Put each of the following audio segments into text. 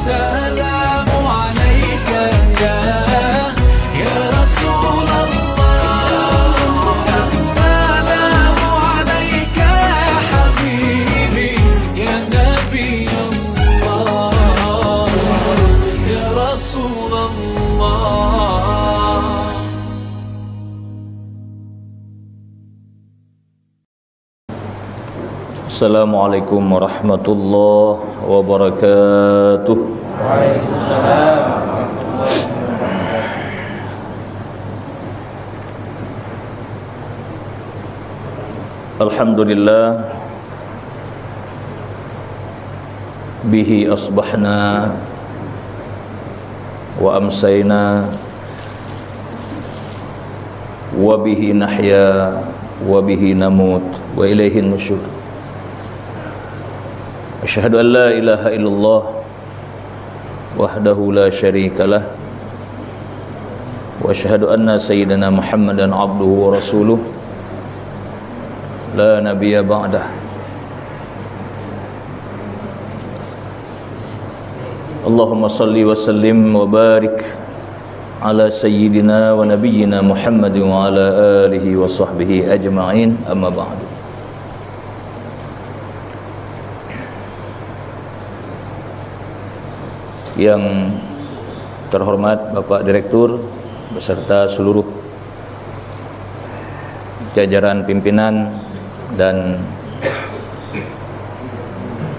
السلام عليك يا رسول الله السلام عليك يا حبيبي يا نبي الله يا رسول الله. Assalamualaikum warahmatullahi wabarakatuh. Waalaikumsalam. Alhamdulillah bihi asbahna wa amsayna wa bihi nahya wa bihi namut wa ilaihin nusyur. Asyhadu an la ilaha illallah wahdahu la syarikalah wa asyhadu anna sayyidina Muhammadan abduhu wa rasuluh la nabiyya ba'dah. Allahumma salli wa sallim wa barik ala sayyidina wa nabiyyina Muhammadin wa ala alihi wa sahbihi ajma'in, amma ba'du. Yang terhormat Bapak Direktur beserta seluruh jajaran pimpinan dan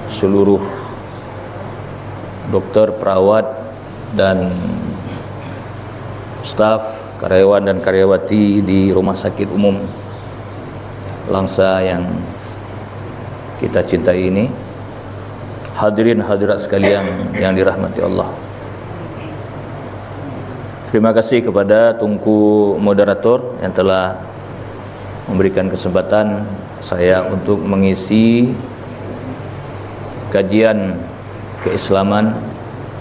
seluruh dokter, perawat dan staf, karyawan dan karyawati di Rumah Sakit Umum Langsa yang kita cintai ini, hadirin hadirat sekalian yang dirahmati Allah. Terima kasih kepada Tunku moderator yang telah memberikan kesempatan saya untuk mengisi kajian keislaman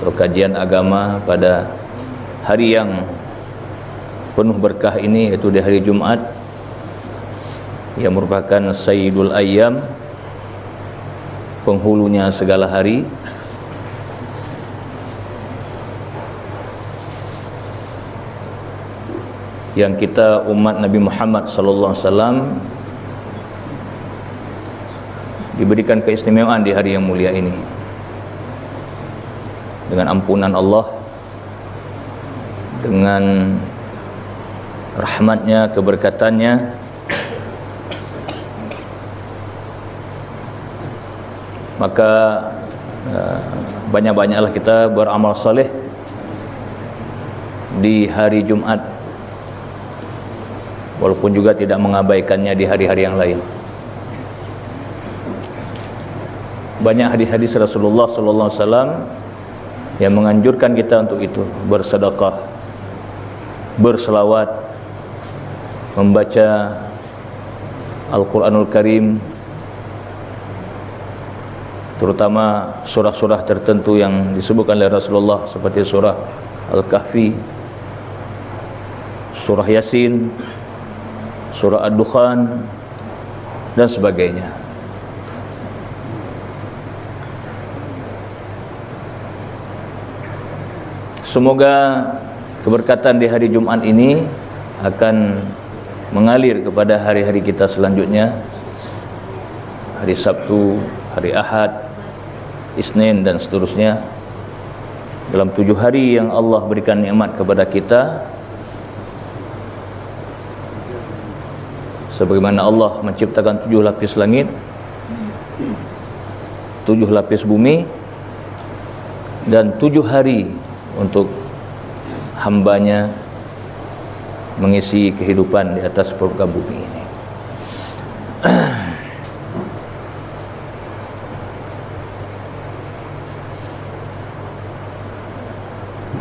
atau kajian agama pada hari yang penuh berkah ini, yaitu di hari Jumat yang merupakan Sayyidul Ayyam, penghulunya segala hari. Yang kita umat Nabi Muhammad sallallahu alaihi wasallam diberikan keistimewaan di hari yang mulia ini dengan ampunan Allah, dengan rahmatnya, keberkatannya, maka banyak-banyaklah kita beramal saleh di hari Jumat, walaupun juga tidak mengabaikannya di hari-hari yang lain. Banyak hadis-hadis Rasulullah sallallahu alaihi wasallam yang menganjurkan kita untuk itu, bersedekah, berselawat, membaca Al-Qur'anul Karim, terutama surah-surah tertentu yang disebutkan oleh Rasulullah seperti surah Al-Kahfi, surah Yasin, surah Ad-Dukhan dan sebagainya. Semoga keberkatan di hari Jumat ini akan mengalir kepada hari-hari kita selanjutnya, hari Sabtu, hari Ahad, Isnin dan seterusnya. Dalam 7 hari yang Allah berikan nikmat kepada kita, sebagaimana Allah menciptakan 7 lapis langit, 7 lapis bumi, dan 7 hari untuk hambanya mengisi kehidupan di atas permukaan bumi ini.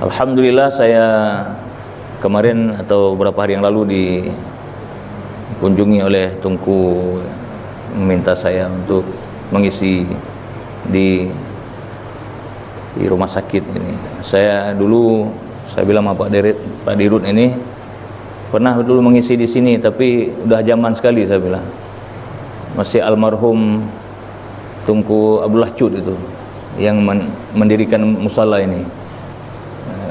Alhamdulillah, saya kemarin atau beberapa hari yang lalu dikunjungi oleh Tunku, meminta saya untuk mengisi di rumah sakit ini. Saya bilang sama Pak Dirut ini, pernah dulu mengisi di sini, tapi udah zaman sekali, saya bilang. Masih almarhum Tunku Abdullah Cut itu yang mendirikan musala ini.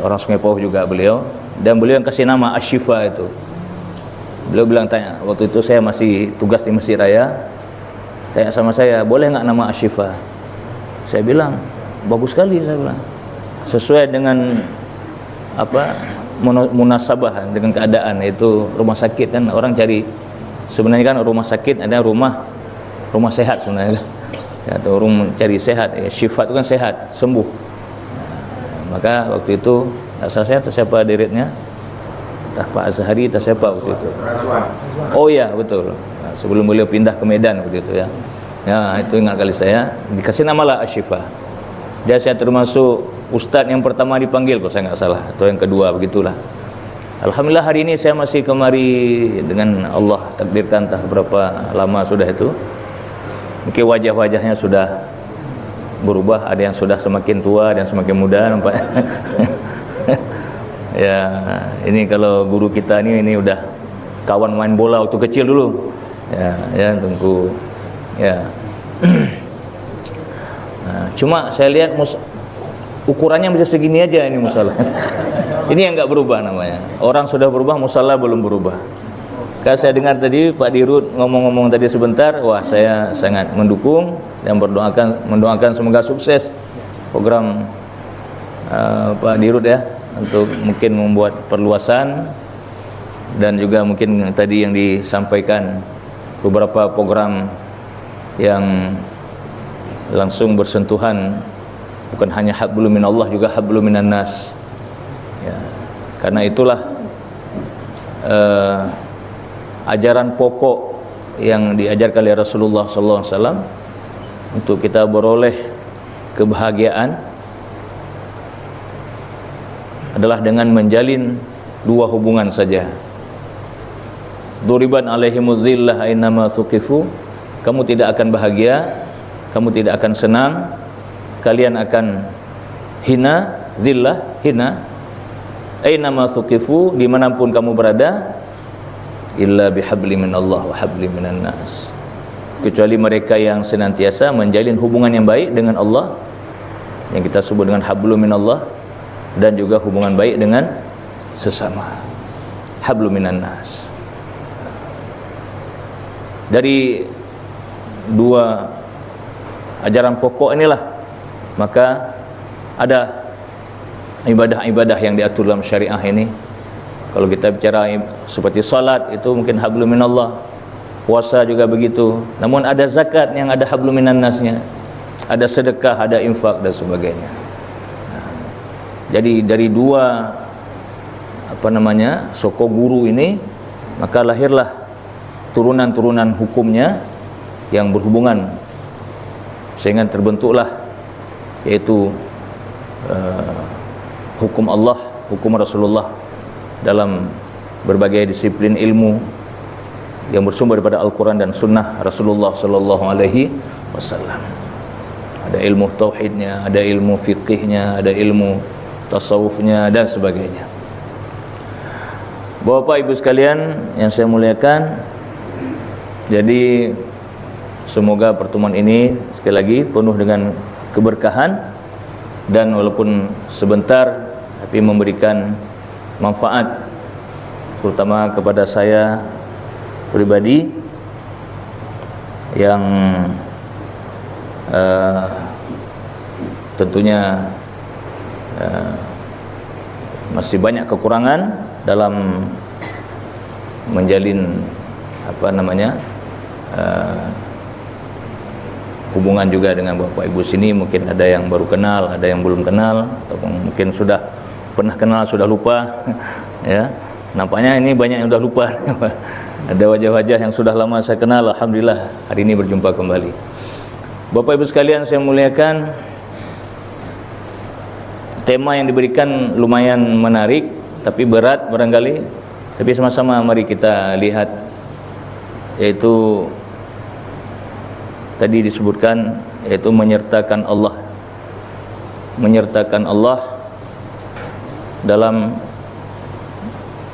Orang Sungai Pauh juga beliau, dan beliau yang kasih nama Asy-Syifa itu. Beliau bilang, tanya, waktu itu saya masih tugas di Masjid Raya, tanya sama saya, boleh nggak nama Asy-Syifa? Saya bilang, bagus sekali, saya bilang, sesuai dengan apa munasabah dengan keadaan, itu rumah sakit kan, orang cari, sebenarnya kan rumah sakit ada rumah sehat sebenarnya, ya, atau rumah cari sehat, ya, syifa itu kan sehat, sembuh. Maka waktu itu asal saya siapa direknya, entah Pak Azhari entah siapa waktu itu. Oh ya betul. Nah, sebelum beliau pindah ke Medan waktu itu ya. Ya itu ingat kali saya dikasih nama lah Asy-Syifa. Dia saya termasuk ustadz yang pertama dipanggil kalau saya nggak salah, atau yang kedua begitulah. Alhamdulillah hari ini saya masih kemari dengan Allah takdirkan entah berapa lama sudah itu. Mungkin wajah-wajahnya sudah berubah, ada yang sudah semakin tua dan semakin muda nampak. Ya, ini kalau guru kita ini udah kawan main bola waktu kecil dulu. Ya tunggu. Ya. Nah, cuma saya lihat ukurannya masih segini aja ini musala. Ini yang nggak berubah namanya. Orang sudah berubah, musala belum berubah. Kalau saya dengar tadi Pak Dirut ngomong-ngomong tadi sebentar, wah saya sangat mendukung dan mendoakan semoga sukses program Pak Dirut ya, untuk mungkin membuat perluasan, dan juga mungkin tadi yang disampaikan beberapa program yang langsung bersentuhan bukan hanya hablum minallah, juga hablum minan nas ya, karena itulah ajaran pokok yang diajarkan oleh Rasulullah SAW untuk kita beroleh kebahagiaan adalah dengan menjalin dua hubungan saja. Duriban alaihimuz zillah ainama thuqifu, kamu tidak akan bahagia, kamu tidak akan senang, kalian akan hina, zillah, hina, ainama thuqifu, dimanapun kamu berada, illa bihabli minallah wa habli minan nas, kecuali mereka yang senantiasa menjalin hubungan yang baik dengan Allah, yang kita sebut dengan hablum minallah, dan juga hubungan baik dengan sesama, hablum minan nas. Dari dua ajaran pokok inilah maka ada ibadah-ibadah yang diatur dalam syariah ini. Kalau kita bicara seperti salat, itu mungkin hablum minallah, puasa juga begitu. Namun ada zakat yang ada hablum minan nasnya, ada sedekah, ada infak dan sebagainya. Jadi dari dua soko guru ini maka lahirlah turunan-turunan hukumnya yang berhubungan, sehingga terbentuklah yaitu hukum Allah, hukum Rasulullah dalam berbagai disiplin ilmu yang bersumber daripada Al-Quran dan Sunnah Rasulullah Sallallahu Alaihi Wasallam. Ada ilmu tauhidnya, ada ilmu fiqihnya, ada ilmu tasawufnya dan sebagainya. Bapak Ibu sekalian yang saya muliakan, jadi semoga pertemuan ini sekali lagi penuh dengan keberkahan, dan walaupun sebentar tapi memberikan manfaat terutama kepada saya pribadi yang tentunya masih banyak kekurangan dalam menjalin hubungan juga dengan Bapak Ibu sini. Mungkin ada yang baru kenal, ada yang belum kenal, atau mungkin sudah pernah kenal sudah lupa ya. Nampaknya ini banyak yang sudah lupa. Ada wajah-wajah yang sudah lama saya kenal, alhamdulillah hari ini berjumpa kembali. Bapak Ibu sekalian saya muliakan, tema yang diberikan lumayan menarik tapi berat barangkali, tapi sama-sama mari kita lihat, yaitu tadi disebutkan, yaitu menyertakan Allah dalam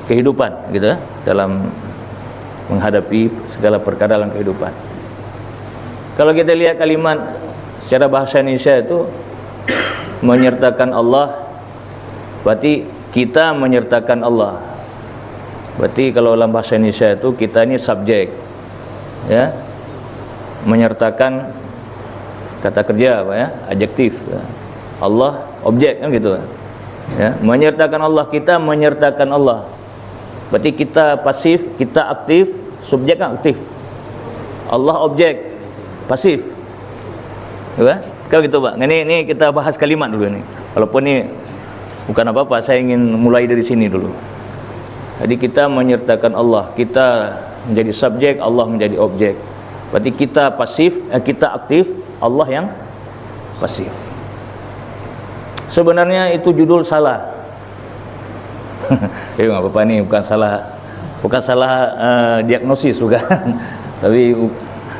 kehidupan gitu, dalam menghadapi segala perkara dalam kehidupan. Kalau kita lihat kalimat secara bahasa Indonesia itu menyertakan Allah, berarti kita menyertakan Allah. Berarti kalau dalam bahasa Indonesia itu kita ini subjek, ya, menyertakan kata kerja apa ya, adjektif, ya. Allah objek kan gitu, ya, menyertakan Allah, kita menyertakan Allah. Berarti kita pasif, kita aktif, subjek kan aktif, Allah objek, pasif, ya, kalau gitu Pak. Ini kita bahas kalimat dulu nih, walaupun ini bukan apa-apa, saya ingin mulai dari sini dulu. Jadi kita menyertakan Allah, kita menjadi subjek, Allah menjadi objek. Berarti kita pasif, kita aktif, Allah yang pasif. Sebenarnya itu judul salah. Nggak apa-apa, nih bukan salah diagnosis, bukan. Tapi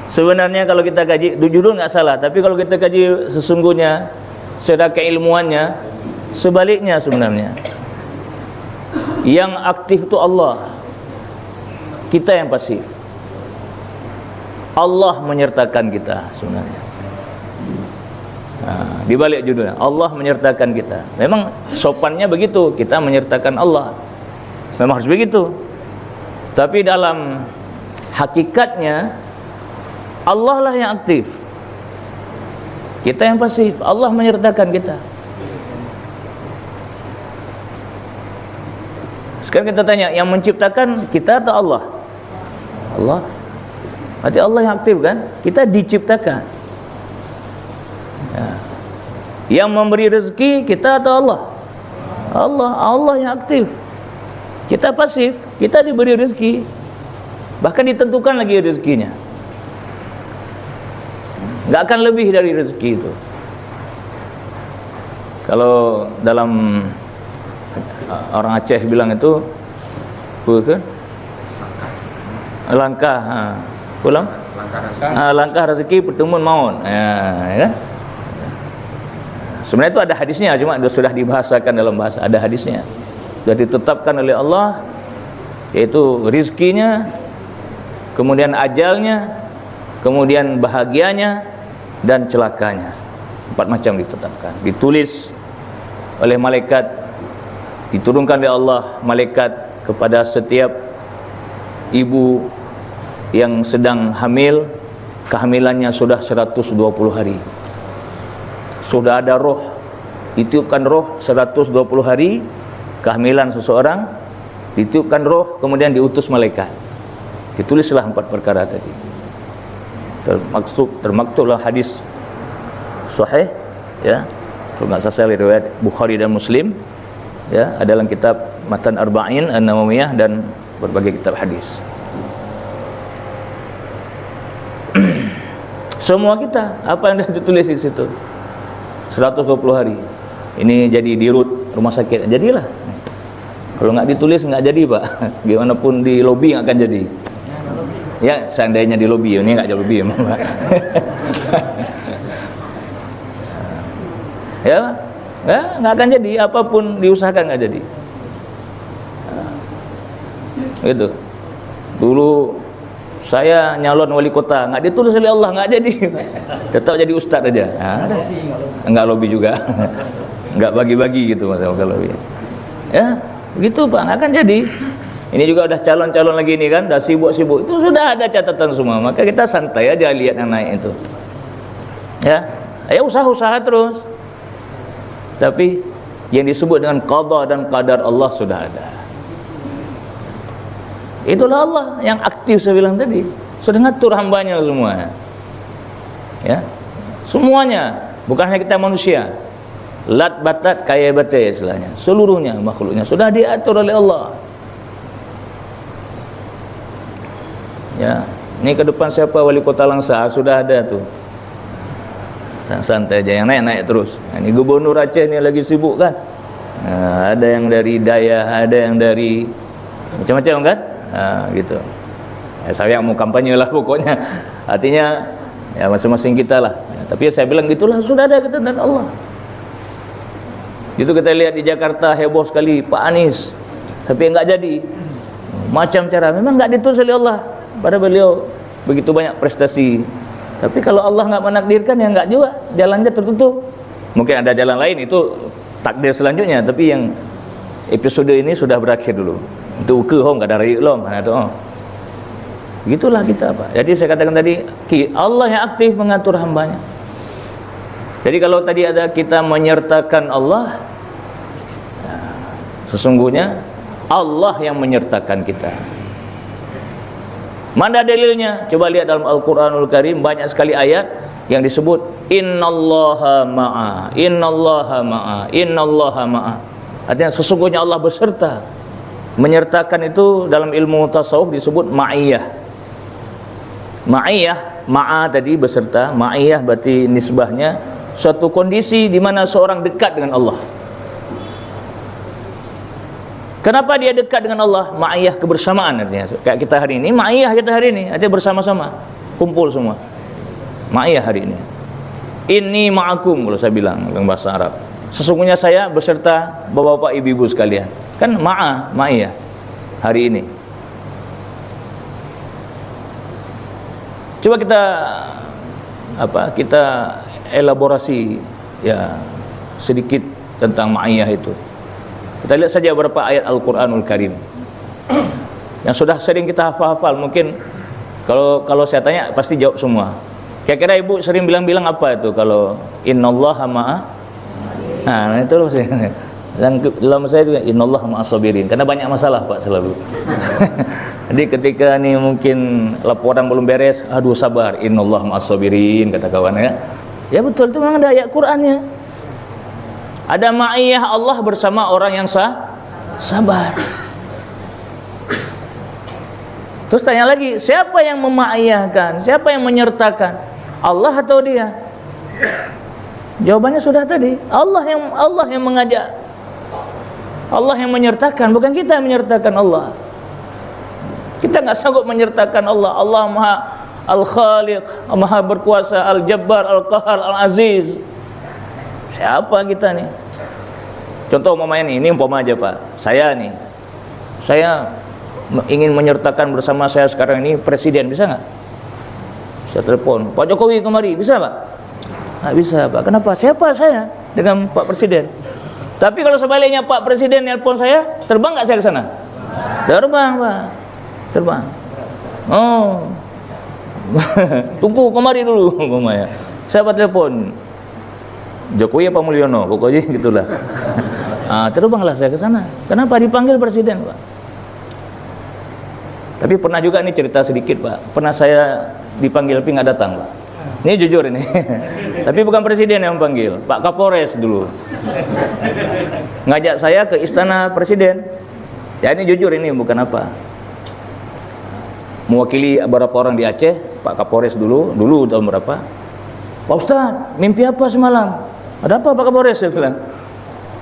sebenarnya kalau kita kaji, judul nggak salah. Tapi kalau kita kaji sesungguhnya, secara keilmuannya, sebaliknya sebenarnya. Yang aktif itu Allah, kita yang pasif. Allah menyertakan kita sebenarnya. Nah, dibalik judulnya, Allah menyertakan kita. Memang sopannya begitu, kita menyertakan Allah, memang harus begitu. Tapi dalam hakikatnya Allah lah yang aktif, kita yang pasif. Allah menyertakan kita. Sekarang kita tanya, yang menciptakan kita atau Allah? Allah. Berarti Allah yang aktif kan? Kita diciptakan, ya. Yang memberi rezeki kita atau Allah? Allah yang aktif. Kita pasif, kita diberi rezeki, bahkan ditentukan lagi rezekinya. Nggak akan lebih dari rezeki itu. Kalau dalam orang Aceh bilang itu bukan langkah, pulang langkah rezeki pertemuan maut, ya kan? Sebenarnya itu ada hadisnya, cuma sudah dibahasakan dalam bahasa, ada hadisnya, sudah ditetapkan oleh Allah, yaitu rizkinya, kemudian ajalnya, kemudian bahagianya, dan celakanya. 4 macam ditetapkan, ditulis oleh malaikat, diturunkan oleh Allah malaikat kepada setiap ibu yang sedang hamil, kehamilannya sudah 120 hari. Sudah ada roh, ditiupkan roh 120 hari kehamilan seseorang, ditiupkan roh, kemudian diutus malaikat. Ditulislah 4 perkara tadi. Termaktublah hadis sahih, ya. Kalau nggak salah riwayat Bukhari dan Muslim, ya, ada dalam kitab Matan Arba'in An-Nawawiyah dan berbagai kitab hadis. Semua kita, apa yang ditulis di situ, 120 hari. Ini jadi dirut rumah sakit, jadilah. Kalau nggak ditulis nggak jadi Pak. Gimana pun di lobi nggak akan jadi. Ya, seandainya di lobi, ini nggak jadi lobi Pak. Ya, nggak akan jadi, apapun diusahakan nggak jadi. Gitu. Dulu saya nyalon wali kota, nggak ditulis oleh Allah, nggak jadi. Tetap jadi ustaz aja. Nggak lobby juga. Nggak bagi-bagi gitu Mas kalau lobby. Ya, begitu Pak, nggak akan jadi. Ini juga udah calon-calon lagi nih kan, udah sibuk-sibuk. Itu sudah ada catatan semua. Maka kita santai aja lihat yang naik itu. Ya, ayo usaha-usaha terus. Tapi yang disebut dengan qada dan qadar Allah sudah ada. Itulah Allah yang aktif, saya bilang tadi. Sudah ngatur hambanya semua. Ya. Semuanya, bukan hanya kita manusia. Lat batat kaya batai istilahnya. Seluruhnya makhluknya sudah diatur oleh Allah. Ya. Ini ke depan siapa wali kota Langsa sudah ada tuh. Santai aja, yang naik-naik terus. Ini gubernur Aceh ini lagi sibuk kan. Nah, ada yang dari Daya, ada yang dari macam-macam kan. Nah, gitu. Ya, saya mau kampanye lah pokoknya. Artinya ya masing-masing kita lah. Ya, tapi saya bilang gitulah, sudah ada ketentuan Allah. Itu kita lihat di Jakarta heboh sekali Pak Anies, tapi enggak jadi. Macam cara, memang enggak ditulis oleh Allah pada beliau begitu banyak prestasi. Tapi kalau Allah enggak menakdirkan ya enggak juga, jalannya tertutup. Mungkin ada jalan lain, itu takdir selanjutnya, tapi yang episode ini sudah berakhir dulu. Itu ke hong kada rai long ada. Gitulah kita Pak. Jadi saya katakan tadi, Allah yang aktif mengatur hambanya. Jadi kalau tadi ada kita menyertakan Allah, sesungguhnya Allah yang menyertakan kita. Mana dalilnya? Coba lihat dalam Al-Quranul Karim, banyak sekali ayat yang disebut innallaha ma'a, innallaha ma'a, innallaha ma'a. Artinya sesungguhnya Allah beserta. Menyertakan itu dalam ilmu tasawuf disebut ma'iyah. Ma'iyah, ma'a tadi beserta, ma'iyah berarti nisbahnya suatu kondisi di mana seorang dekat dengan Allah. Kenapa dia dekat dengan Allah? Ma'iyah kebersamaan artinya. Kayak kita hari ini, ma'iyah kita hari ini, artinya bersama-sama, kumpul semua. Ma'iyah hari ini. Inni ma'akum kalau saya bilang dalam bahasa Arab. Sesungguhnya saya beserta bapak-bapak ibu-ibu sekalian. Kan ma'iyah hari ini. Coba kita elaborasi ya sedikit tentang ma'iyah itu. Kita lihat saja beberapa ayat Al-Quranul Karim yang sudah sering kita hafal-hafal. Mungkin kalau saya tanya pasti jawab semua. Kira-kira ibu sering bilang apa itu kalau innallaha ma'a? Nah itu loh saya. Dan dalam saya juga innallaha ma'as sabirin. Karena banyak masalah Pak selalu. Jadi ketika nih mungkin laporan belum beres, aduh sabar, innallaha ma'as sabirin kata kawan ya. Ya betul, itu memang ada ayat Qur'annya. Ada ma'iyah Allah bersama orang yang sabar. Terus tanya lagi, siapa yang mema'iyahkan? Siapa yang menyertakan? Allah atau dia? Jawabannya sudah tadi. Allah yang mengajak. Allah yang menyertakan, bukan kita yang menyertakan Allah. Kita nggak sanggup menyertakan Allah. Allah Maha Al-Khaliq, Maha berkuasa, Al-Jabbar, Al-Qahar, Al-Aziz. Siapa kita nih? Contoh umpamanya ini umpama aja Pak. Saya ingin menyertakan bersama saya sekarang ini presiden, bisa nggak? Saya telepon Pak Jokowi kemari, bisa Pak? Nggak bisa Pak. Kenapa? Siapa saya dengan Pak Presiden? Tapi kalau sebaliknya Pak Presiden nelpon saya, terbang nggak saya ke sana? Terbang Pak. Terbang. Oh. Tunggu kemari dulu umpamanya. Saya telepon Jokowi apa Mulyono, pokoknya gitulah. Terbanglah saya ke sana. Kenapa? Dipanggil presiden, Pak. Tapi pernah juga nih cerita sedikit, Pak. Pernah saya dipanggil tapi nggak datang, Pak. Ini jujur ini. Tapi bukan presiden yang panggil, Pak Kapolres dulu. Ngajak saya ke istana presiden. Ya ini jujur ini bukan apa. Mewakili beberapa orang di Aceh, Pak Kapolres dulu tahun berapa? Pak Ustadz, mimpi apa semalam? Ada apa Pak Kapolres? Saya bilang,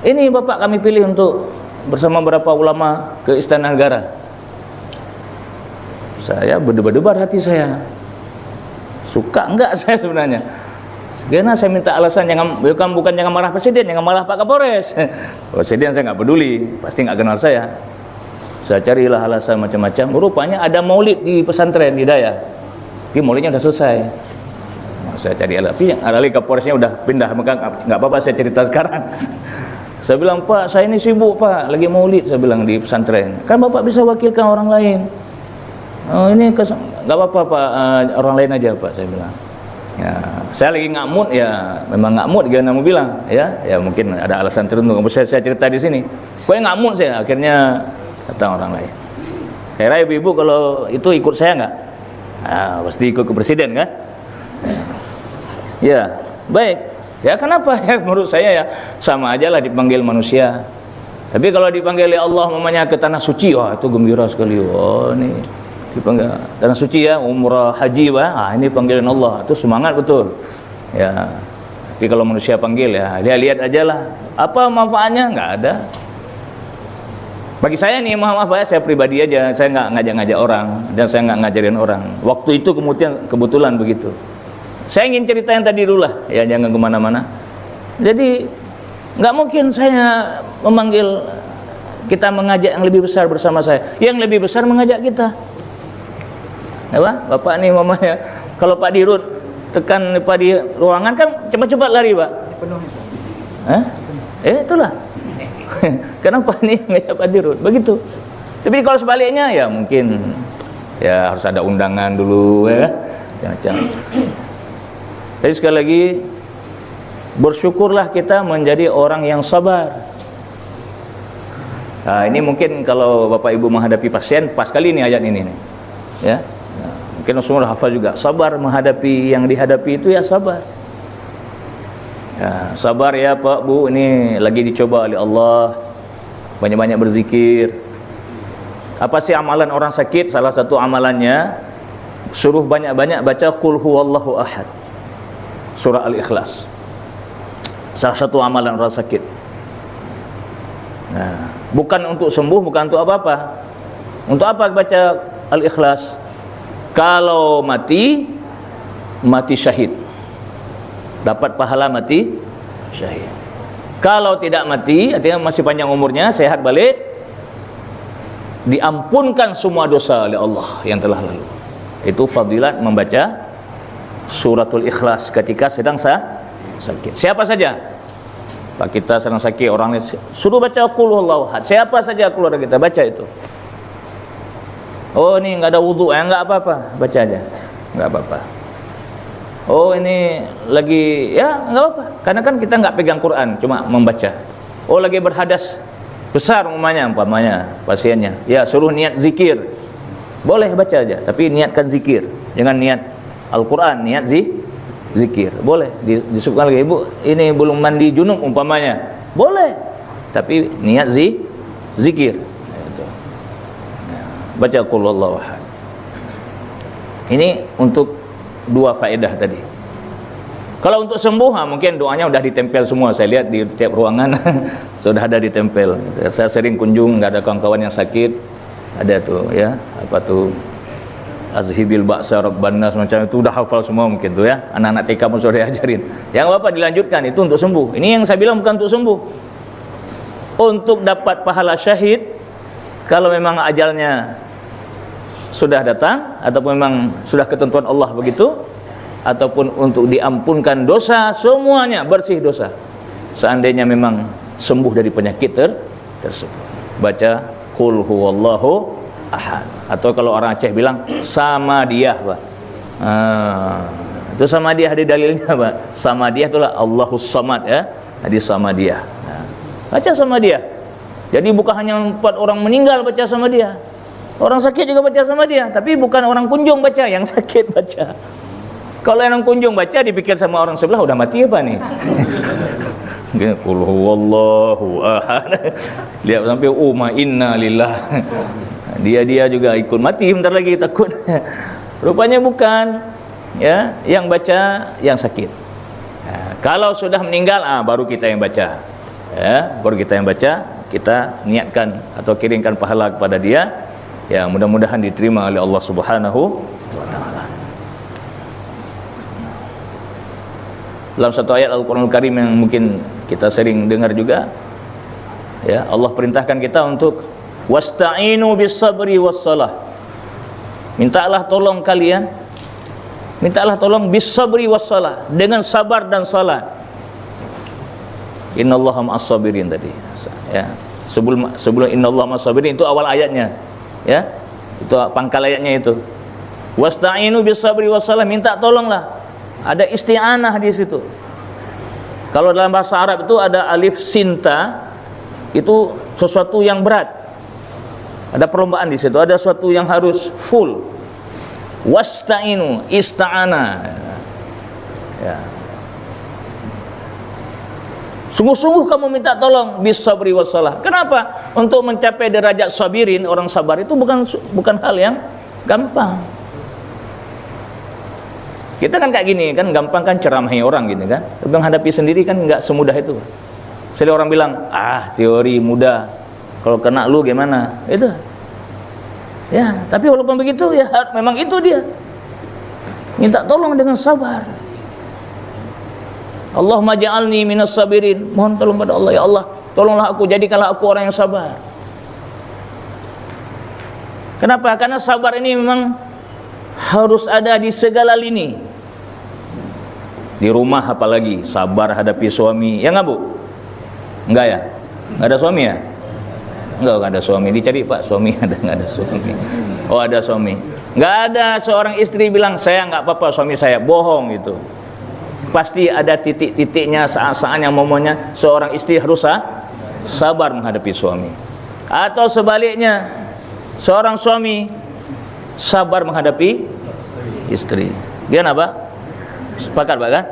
ini Bapak kami pilih untuk bersama beberapa ulama ke Istana Negara. Saya berdebar-debar hati saya. Suka enggak saya sebenarnya? Karena saya minta alasan bukan jangan marah presiden, jangan marah Pak Kapolres. Presiden saya nggak peduli, pasti nggak kenal saya. Saya carilah alasan macam-macam. Rupanya ada maulid di pesantren di Daya. Ini maulidnya udah selesai. Saya cari tapi alih Kapolresnya udah pindah, maka nggak apa-apa saya cerita sekarang. Saya bilang, Pak, saya ini sibuk Pak, lagi maulid, saya bilang di pesantren. Kan Bapak bisa wakilkan orang lain. Oh ini nggak apa-apa Pak, orang lain aja Pak, saya bilang. Ya, saya lagi nggak mood ya, memang nggak mood gimana mau bilang, ya mungkin ada alasan tertentu. Saya cerita di sini. Pokoknya nggak mood saya, akhirnya datang orang lain. Kira ibu-ibu kalau itu ikut saya nggak? Nah, pasti ikut ke presiden kan? Ya, baik. Ya kenapa? Ya menurut saya ya sama aja lah dipanggil manusia. Tapi kalau dipanggil oleh Allah mamanya ke tanah suci, wah itu gembira sekali. Oh ini dipanggil tanah suci ya, umrah, haji, wah ini panggilan Allah. Itu semangat betul. Ya. Tapi kalau manusia panggil ya, dia lihat aja lah. Apa manfaatnya? Nggak ada. Bagi saya nih, maaf ya, saya pribadi aja, saya nggak ngajak-ngajak orang dan saya nggak ngajarin orang. Waktu itu kebetulan begitu. Saya ingin cerita yang tadi dulu lah, ya jangan kemana-mana. Jadi nggak mungkin saya memanggil kita mengajak yang lebih besar bersama saya. Yang lebih besar mengajak kita. Ya, Bapak nih mamanya, kalau Pak Dirut tekan Pak di ruangan kan cepat-cepat lari Pak. Itulah. Kenapa nih ngajak hadirun? Begitu. Tapi kalau sebaliknya ya mungkin ya harus ada undangan dulu ya. Macam. Jadi sekali lagi bersyukurlah kita menjadi orang yang sabar. Nah, ini mungkin kalau Bapak Ibu menghadapi pasien pas kali ini ayat ini nih. Ya. Nah, mungkin semua hafal juga. Sabar menghadapi yang dihadapi itu ya sabar. Ya, sabar ya Pak Bu, ini lagi dicoba oleh Allah. Banyak-banyak berzikir. Apa sih amalan orang sakit? Salah satu amalannya suruh banyak-banyak baca qul huwallahu ahad. Surah Al-Ikhlas. Salah satu amalan orang sakit. Nah, bukan untuk sembuh, bukan untuk apa-apa. Untuk apa baca Al-Ikhlas? Kalau mati syahid. Dapat pahala mati syahid. Kalau tidak mati, artinya masih panjang umurnya, sehat balik, diampunkan semua dosa oleh Allah yang telah lalu. Itu fadilat membaca suratul Ikhlas ketika sedang sakit. Siapa saja? Pak kita sedang sakit, orang suruh baca qul huwallahu ahad. Siapa saja keluarga kita baca itu. Oh ini enggak ada wudu, enggak apa-apa, baca aja. Enggak apa-apa. Oh ini lagi ya enggak apa-apa. Karena kan kita enggak pegang Quran, cuma membaca. Oh lagi berhadas besar umpamanya pasiennya. Ya suruh niat zikir. Boleh baca aja, tapi niatkan zikir. Jangan niat Al-Quran, niat zikir. Boleh disebutkan lagi, Ibu ini belum mandi junub umpamanya. Boleh. Tapi niat zikir. Baca qul huwallahu ahad. Ini untuk dua faedah tadi. Kalau untuk sembuh, mungkin doanya udah ditempel semua. Saya lihat di tiap ruangan sudah ada ditempel. Saya sering kunjung, nggak ada kawan-kawan yang sakit, ada tuh ya, apa tuh azhibil ba'sa rabbanas, macam itu udah hafal semua mungkin tuh ya. Anak-anak TK pun sudah diajarin. Yang Bapak dilanjutkan itu untuk sembuh. Ini yang saya bilang bukan untuk sembuh. Untuk dapat pahala syahid, kalau memang ajalnya sudah datang ataupun memang sudah ketentuan Allah begitu, ataupun untuk diampunkan dosa semuanya, bersih dosa. Seandainya memang sembuh dari penyakit tersebut, baca qul huwallahu ahad. Atau kalau orang Aceh bilang sama dia, Pak. Itu sama dia, ada dalilnya, Pak. Sama dia itulah Allahus Samad ya. Hadis sama dia. Baca sama dia. Jadi bukan hanya 4 orang meninggal baca sama dia. Orang sakit juga baca sama dia, tapi bukan orang kunjung baca, yang sakit baca. Kalau yang kunjung baca dipikir sama orang sebelah udah mati apa nih? Qul huwallahu ahad. Lihat sampai inna lillah. Dia juga ikut mati bentar lagi takut. Rupanya bukan ya, yang baca yang sakit. Kalau sudah meninggal baru kita yang baca. Ya, baru kita yang baca, kita niatkan atau kirimkan pahala kepada dia. Ya, mudah-mudahan diterima oleh Allah Subhanahu wa taala. Dalam satu ayat Al-Qur'anul Karim yang mungkin kita sering dengar juga, ya, Allah perintahkan kita untuk wasta'inu bis-sabri was-salah. Mintalah tolong kalian, mintalah tolong bis-sabri was-salah, dengan sabar dan salat. Innallaha ma'as-sabirin tadi. Ya, sebelum innallaha ma'as-sabirin itu awal ayatnya. Ya, itu pangkal ayatnya itu. Wasta'inu bis-sabri was-salah, minta tolonglah. Ada isti'anah di situ. Kalau dalam bahasa Arab itu ada alif sinta, itu sesuatu yang berat. Ada perlombaan di situ, ada sesuatu yang harus full. Wasta'inu, ista'ana. Ya. Sungguh-sungguh kamu minta tolong bis-sabri was-salah. Kenapa? Untuk mencapai derajat sabirin, orang sabar itu bukan hal yang gampang. Kita kan kayak gini kan, gampang kan ceramahi orang gini kan. Tapi menghadapi sendiri kan nggak semudah itu. Sekali orang bilang, teori mudah. Kalau kena lu gimana? Itu. Ya, tapi walaupun begitu ya memang itu dia. Minta tolong dengan sabar. Allahumma ja'alni minas sabirin. Mohon tolong pada Allah, ya Allah, tolonglah aku, jadikanlah aku orang yang sabar. Kenapa? Karena sabar ini memang harus ada di segala lini. Di rumah apalagi sabar hadapi suami, ya nggak Bu? Enggak ya? Enggak ada suami ya? Enggak ada suami. Dicari Pak suami ada, enggak ada suami. Oh ada suami. Enggak ada seorang istri bilang saya enggak apa-apa suami saya. Bohong itu. Pasti ada titik-titiknya, saat-saatnya, momennya seorang istri harus sabar menghadapi suami. Atau sebaliknya, seorang suami sabar menghadapi istri. Gimana Pak? Sepakat Pak kan?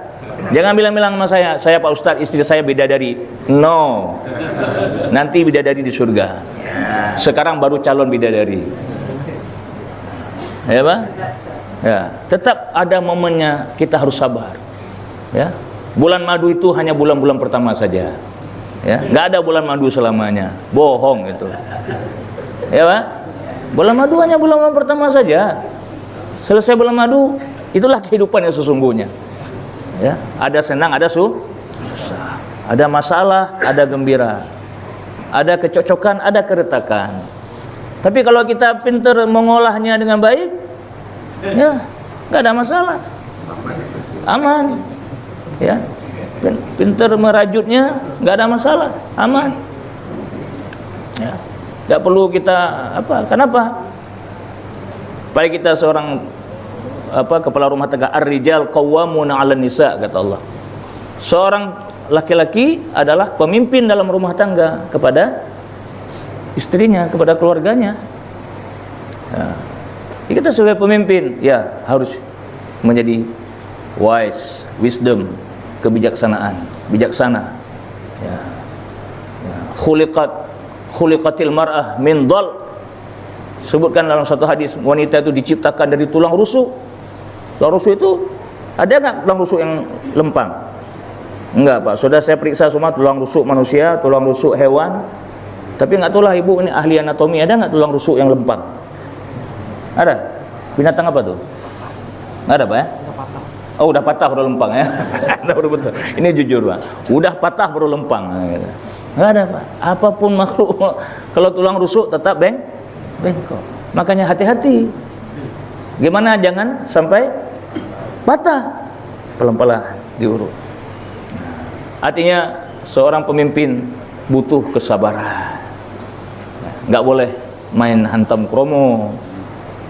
Jangan bilang-bilang sama saya Pak Ustadz istri saya bidadari. No. Nanti bidadari di surga. Sekarang baru calon bidadari. Ya Pak? Ya, tetap ada momennya kita harus sabar. Ya. Bulan madu itu hanya bulan-bulan pertama saja. Ya, enggak ada bulan madu selamanya. Bohong itu. Ya Pak? Bulan madu hanya bulan-bulan pertama saja. Selesai bulan madu, itulah kehidupan yang sesungguhnya. Ya, ada senang, ada susah, ada masalah, ada gembira, ada kecocokan, ada keretakan. Tapi kalau kita pintar mengolahnya dengan baik, ya nggak ada masalah, aman. Ya, pintar merajutnya, nggak ada masalah, aman. Ya, nggak perlu kita apa? Kenapa? Baik kita seorang kepala rumah tangga, ar-rijal qawwamuna 'alan nisa, kata Allah. Seorang laki-laki adalah pemimpin dalam rumah tangga kepada istrinya, kepada keluarganya. Ya. Kita sebagai pemimpin ya harus menjadi wise, wisdom, kebijaksanaan, bijaksana. Ya. Ya. Khuliqatil mar'ah min dhal. Sebutkan dalam satu hadis wanita itu diciptakan dari tulang rusuk. Tulang rusuk itu ada nggak tulang rusuk yang lempang? Enggak Pak, sudah saya periksa semua tulang rusuk manusia, tulang rusuk hewan. Tapi nggak tahu lah ibu ini ahli anatomi, ada nggak tulang rusuk yang lempang? Ada? Binatang apa tuh? Nggak ada Pak ya? Oh udah patah baru lempang ya? Betul. Ini jujur Pak, udah patah baru lempang. Nggak ada Pak, apapun makhluk kalau tulang rusuk tetap bengkok. Makanya hati-hati. Gimana jangan sampai patah, pelan-pelan diurut. Artinya seorang pemimpin butuh kesabaran. Nggak boleh main hantam kromo.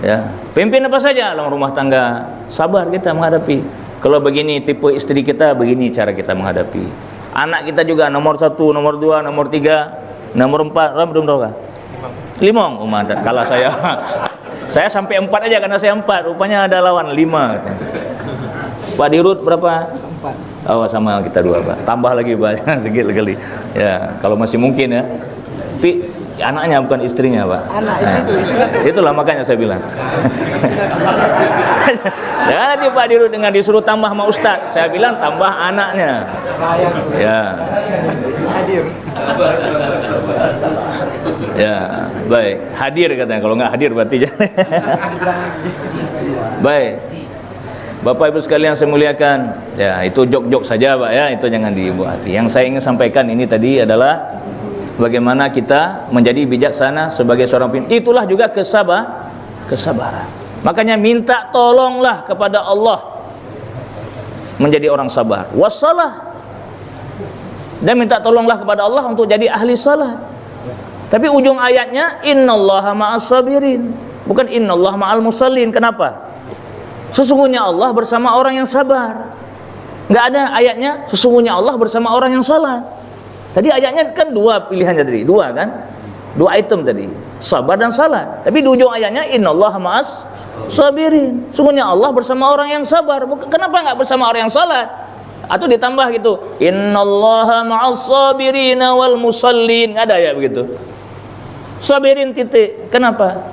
Ya, pimpin apa saja dalam rumah tangga, sabar kita menghadapi. Kalau begini tipe istri kita, begini cara kita menghadapi. Anak kita juga nomor 1, nomor 2, nomor 3, nomor 4, belum tahu kah? 5, mantap. Kalah saya. Saya sampai 4 aja karena saya 4. Rupanya ada lawan 5. Pak Dirut berapa? 4. Oh sama kita 2 Pak. Tambah lagi Pak. Sedikit kali. Ya, kalau masih mungkin ya. Tapi anaknya bukan istrinya Pak. Anak itu. Itulah makanya saya bilang. Jangan nanti Pak Dirut dengan disuruh tambah sama Ustadz. Saya bilang tambah anaknya. Ya. Hadir. Ya, baik. Hadir katanya. Kalau nggak hadir berarti baik. Bapak Ibu sekalian saya muliakan. Ya, itu jok-jok saja Pak ya. Itu jangan dibuati. Yang saya ingin sampaikan ini tadi adalah bagaimana kita menjadi bijaksana sebagai seorang pemimpin. Itulah juga kesabaran. Makanya minta tolonglah kepada Allah menjadi orang sabar. Wassalah. Dan minta tolonglah kepada Allah untuk jadi ahli salat. Tapi ujung ayatnya innallaha ma'as sabirin, bukan innallaha ma'al musallin. Kenapa? Sesungguhnya Allah bersama orang yang sabar. Enggak ada ayatnya sesungguhnya Allah bersama orang yang salat. Tadi ayatnya kan 2 pilihannya tadi, 2 kan? 2 item tadi, sabar dan salat. Tapi di ujung ayatnya innallaha ma'as sabirin. Sesungguhnya Allah bersama orang yang sabar. Kenapa enggak bersama orang yang salat? Atau ditambah gitu, innallaha ma'as sabirina wal musallin. Ada ya begitu. Sabirin titik. Kenapa?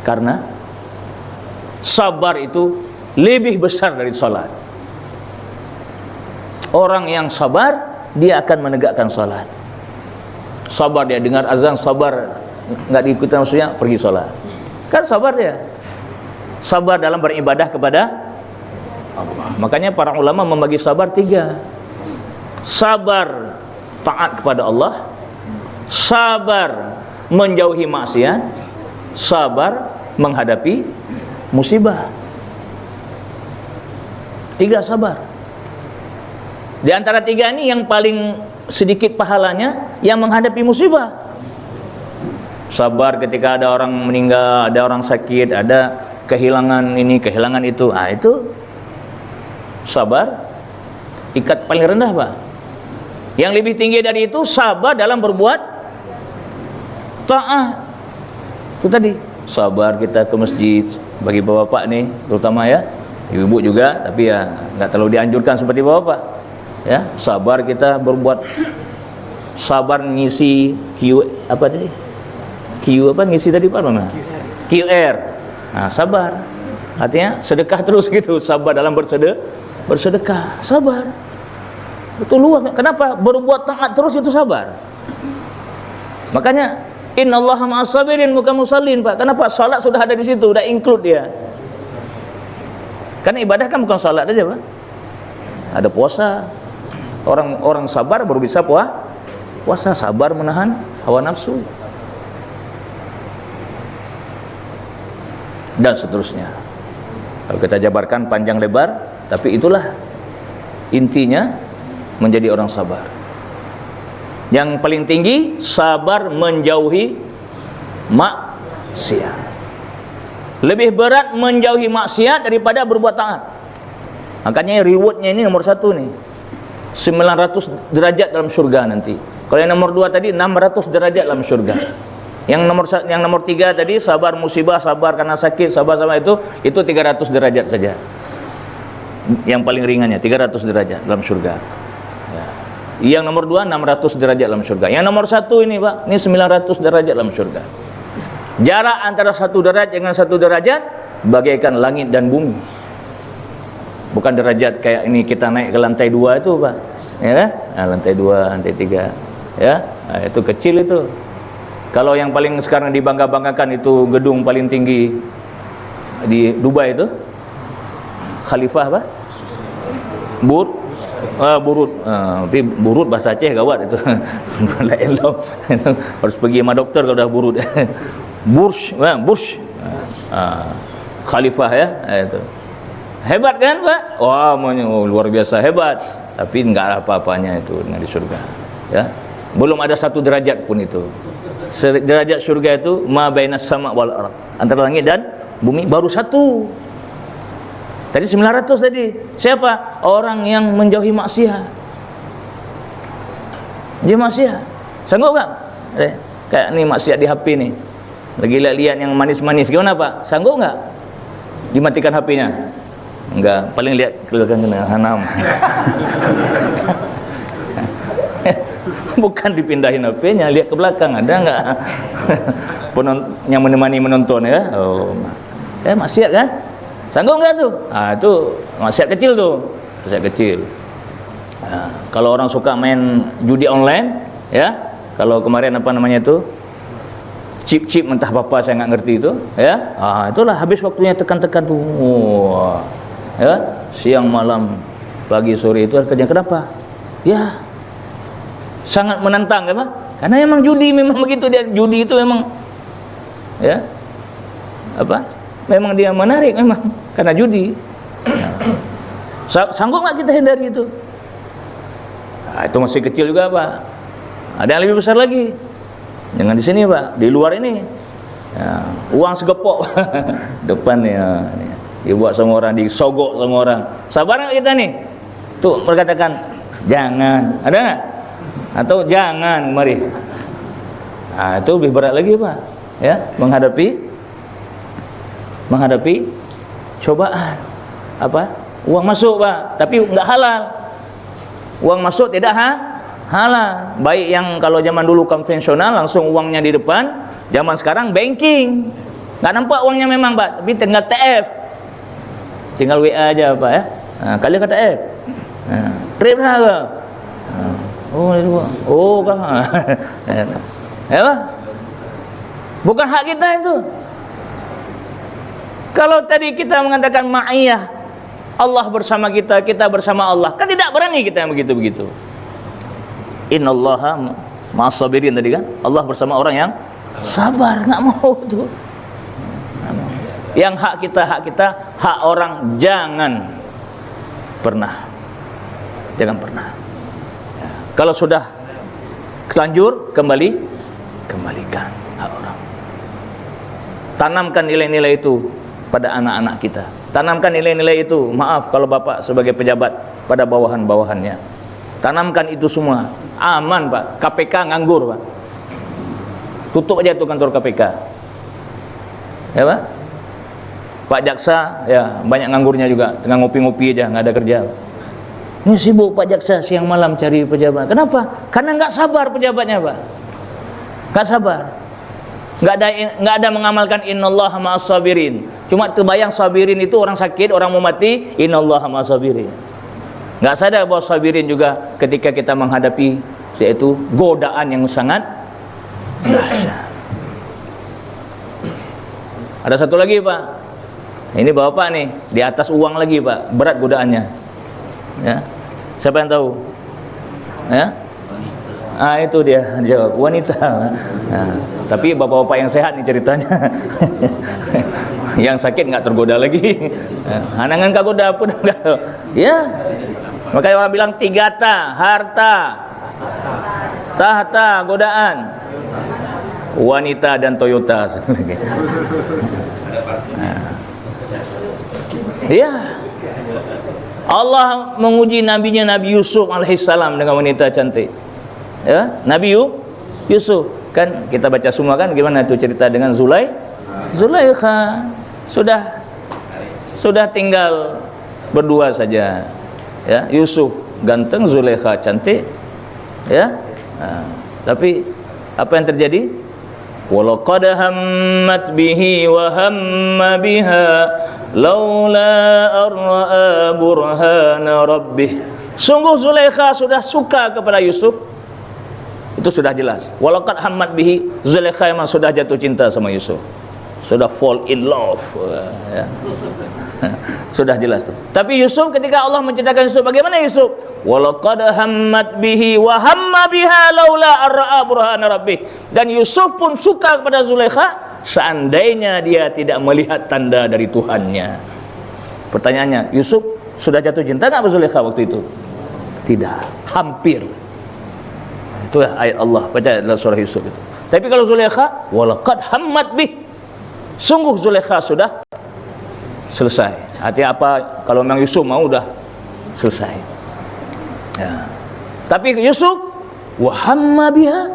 Karena sabar itu lebih besar dari salat. Orang yang sabar dia akan menegakkan salat. Sabar dia dengar azan, sabar nggak diikuti maksudnya pergi salat. Kan sabar dia. Sabar dalam beribadah kepada Allah. Makanya para ulama membagi sabar 3. Sabar taat kepada Allah, sabar menjauhi maksiat, sabar menghadapi musibah. 3 sabar. Di antara 3 ini yang paling sedikit pahalanya yang menghadapi musibah. Sabar ketika ada orang meninggal, ada orang sakit, ada kehilangan ini, kehilangan itu. Itu sabar tingkat paling rendah, Pak. Yang lebih tinggi dari itu sabar dalam berbuat taat. Itu tadi, sabar kita ke masjid bagi bapak-bapak nih terutama ya. Ibu-ibu juga, tapi ya enggak terlalu dianjurkan seperti bapak-bapak. Ya, sabar kita berbuat, sabar ngisi ngisi tadi Pak mana? QR. Nah, sabar. Artinya sedekah terus gitu, sabar dalam bersedekah, sabar. Betul luar. Kenapa? Berbuat taat terus itu sabar. Makanya innallaha ma'as sabirin bukan musallin, Pak. Kenapa? Salat sudah ada di situ, udah include dia. Karena ibadah kan bukan salat aja, Pak. Ada puasa. Orang sabar baru bisa puasa, sabar menahan hawa nafsu. Dan seterusnya. Kalau kita jabarkan panjang lebar, tapi itulah intinya menjadi orang sabar. Yang paling tinggi, sabar menjauhi maksiat. Lebih berat menjauhi maksiat daripada berbuat taat. Makanya rewardnya ini nomor 1 nih, 900 derajat dalam surga nanti. Kalau yang nomor 2 tadi 600 derajat dalam surga. Yang nomor 3 tadi sabar musibah, sabar karena sakit, sabar sama itu 300 derajat saja. Yang paling ringannya 300 derajat dalam surga. Ya. Yang nomor 2 600 derajat dalam surga. Yang nomor 1 ini, Pak, ini 900 derajat dalam surga. Jarak antara 1 derajat dengan 1 derajat bagaikan langit dan bumi. Bukan derajat kayak ini kita naik ke lantai 2 itu, Pak. Ya kan? Nah, lantai 2, lantai 3. Ya, nah, itu kecil itu. Kalau yang paling sekarang dibangga-banggakan itu gedung paling tinggi di Dubai itu, Khalifah apa? Burut. Tapi burut bahasa Aceh gawat itu. Harus pergi sama dokter kalau dah burut. Burj. Khalifah ya, itu. Hebat kan, Pak? Wah, luar biasa hebat. Tapi enggak ada apa-apanya itu dengan di surga. Ya. Belum ada 1 derajat pun itu. Derajat surga itu ma bainas sama wal ardh, antara langit dan bumi baru 1. Tadi 900 tadi. Siapa? Orang yang menjauhi maksiat. Dia maksiat. Sanggup enggak? Kayak nih maksiat di HP nih. Lagi lihat yang manis-manis gimana, Pak? Sanggup enggak dimatikan HP-nya? Enggak, paling lihat kelihatan kena hanam. Bukan dipindahin HP-nya, lihat ke belakang ada enggak yang menemani menonton ya. Maksiat kan? Sanggup enggak tuh? Itu maksiat kecil tuh. Maksiat kecil. Kalau orang suka main judi online ya, kalau kemarin apa namanya itu? Chip entah apa saya enggak ngerti itu, ya. Itulah habis waktunya tekan-tekan tuh. Ya, siang malam, pagi sore itu kerja. Kenapa? Ya, sangat menantang kan, Pak? Karena memang judi memang begitu dia. Judi itu memang ya memang dia menarik memang karena judi. Sanggup nggak kita hindari itu? Itu masih kecil juga, Pak. Ada yang lebih besar lagi. Jangan di sini, Pak, di luar ini. Uang segepok depan ya, dibuat sama orang, disogok sama orang. Sabar nggak kita nih? Tuh berkatakan jangan, ada nggak? Atau jangan, mari. Itu lebih berat lagi, Pak. Ya, menghadapi cobaan. Uang masuk, Pak, tapi nggak halal. Uang masuk tidak halal. Baik yang kalau zaman dulu konvensional langsung uangnya di depan, zaman sekarang banking. Nggak nampak uangnya memang, Pak, tapi tinggal TF. Tinggal WA aja, Pak ya. Kali kata TF. Trip lah ke? Kan. Ya, Pak? Bukan hak kita itu. Kalau tadi kita mengatakan ma'iyah, Allah bersama kita, kita bersama Allah, kan tidak berani kita yang begitu-begitu. Innallaha ma'as sabirin tadi kan, Allah bersama orang yang sabar, nggak mau tuh. Yang hak kita, hak orang jangan pernah. Ya. Kalau sudah Telanjur, kembalikan hak orang. Tanamkan nilai-nilai itu pada anak-anak kita. Tanamkan nilai-nilai itu. Maaf kalau bapak sebagai pejabat pada bawahan-bawahannya. Tanamkan itu semua. Aman Pak. KPK nganggur Pak. Tutup aja itu kantor KPK. Ya Pak. Pak Jaksa ya banyak nganggurnya juga. Tengah ngopi-ngopi aja, nggak ada kerja. Ini sibuk Pak Jaksa siang malam cari pejabat. Kenapa? Karena nggak sabar pejabatnya Pak. Nggak sabar. Nggak ada mengamalkan innallaha ma'as sabirin. Cuma terbayang sabirin itu orang sakit, orang mau mati, innallaha ma'as sabirin. Nggak sadar bahwa sabirin juga ketika kita menghadapi yaitu godaan yang sangat dahsyat. Ada satu lagi Pak. Ini bapak nih di atas uang lagi Pak, berat godaannya. Ya, siapa yang tahu? Ya, itu dia jawab wanita. Nah, tapi bapak-bapak yang sehat nih ceritanya. Yang sakit nggak tergoda lagi. Hanangan kagoda pun enggak. Ya, makanya orang bilang 3 harta, tahta, godaan, wanita dan Toyota. Ya, Allah menguji nabinya Nabi Yusuf alaihissalam dengan wanita cantik. Ya, Nabi Yusuf kan kita baca semua kan gimana itu cerita dengan Zulaikha. Sudah tinggal berdua saja. Ya, Yusuf ganteng, Zulaikha cantik. Ya. Nah, tapi apa yang terjadi? Walaqad hammat bihi wa hamma biha laula arra'a burhana rabbih. Sungguh Zulaikha sudah suka kepada Yusuf. Itu sudah jelas. Walaqad hammat bihi, Zulaikha memang sudah jatuh cinta sama Yusuf. Sudah fall in love. Ya. Sudah jelas tuh. Tapi Yusuf ketika Allah menceritakan Yusuf, bagaimana Yusuf? Walaqad hammat bihi wa hamma biha laula arra'a burhana rabbih. Dan Yusuf pun suka kepada Zulaikha seandainya dia tidak melihat tanda dari Tuhannya. Pertanyaannya, Yusuf sudah jatuh cinta enggak sama Zulaikha waktu itu? Tidak, hampir. Itulah ayat Allah baca dalam surah Yusuf itu. Tapi kalau Zulaikha, walaqad hammat bih. Sungguh Zulaikha sudah selesai. Artinya apa? Kalau memang Yusuf mau udah selesai. Ya. Tapi Yusuf wa hamma biha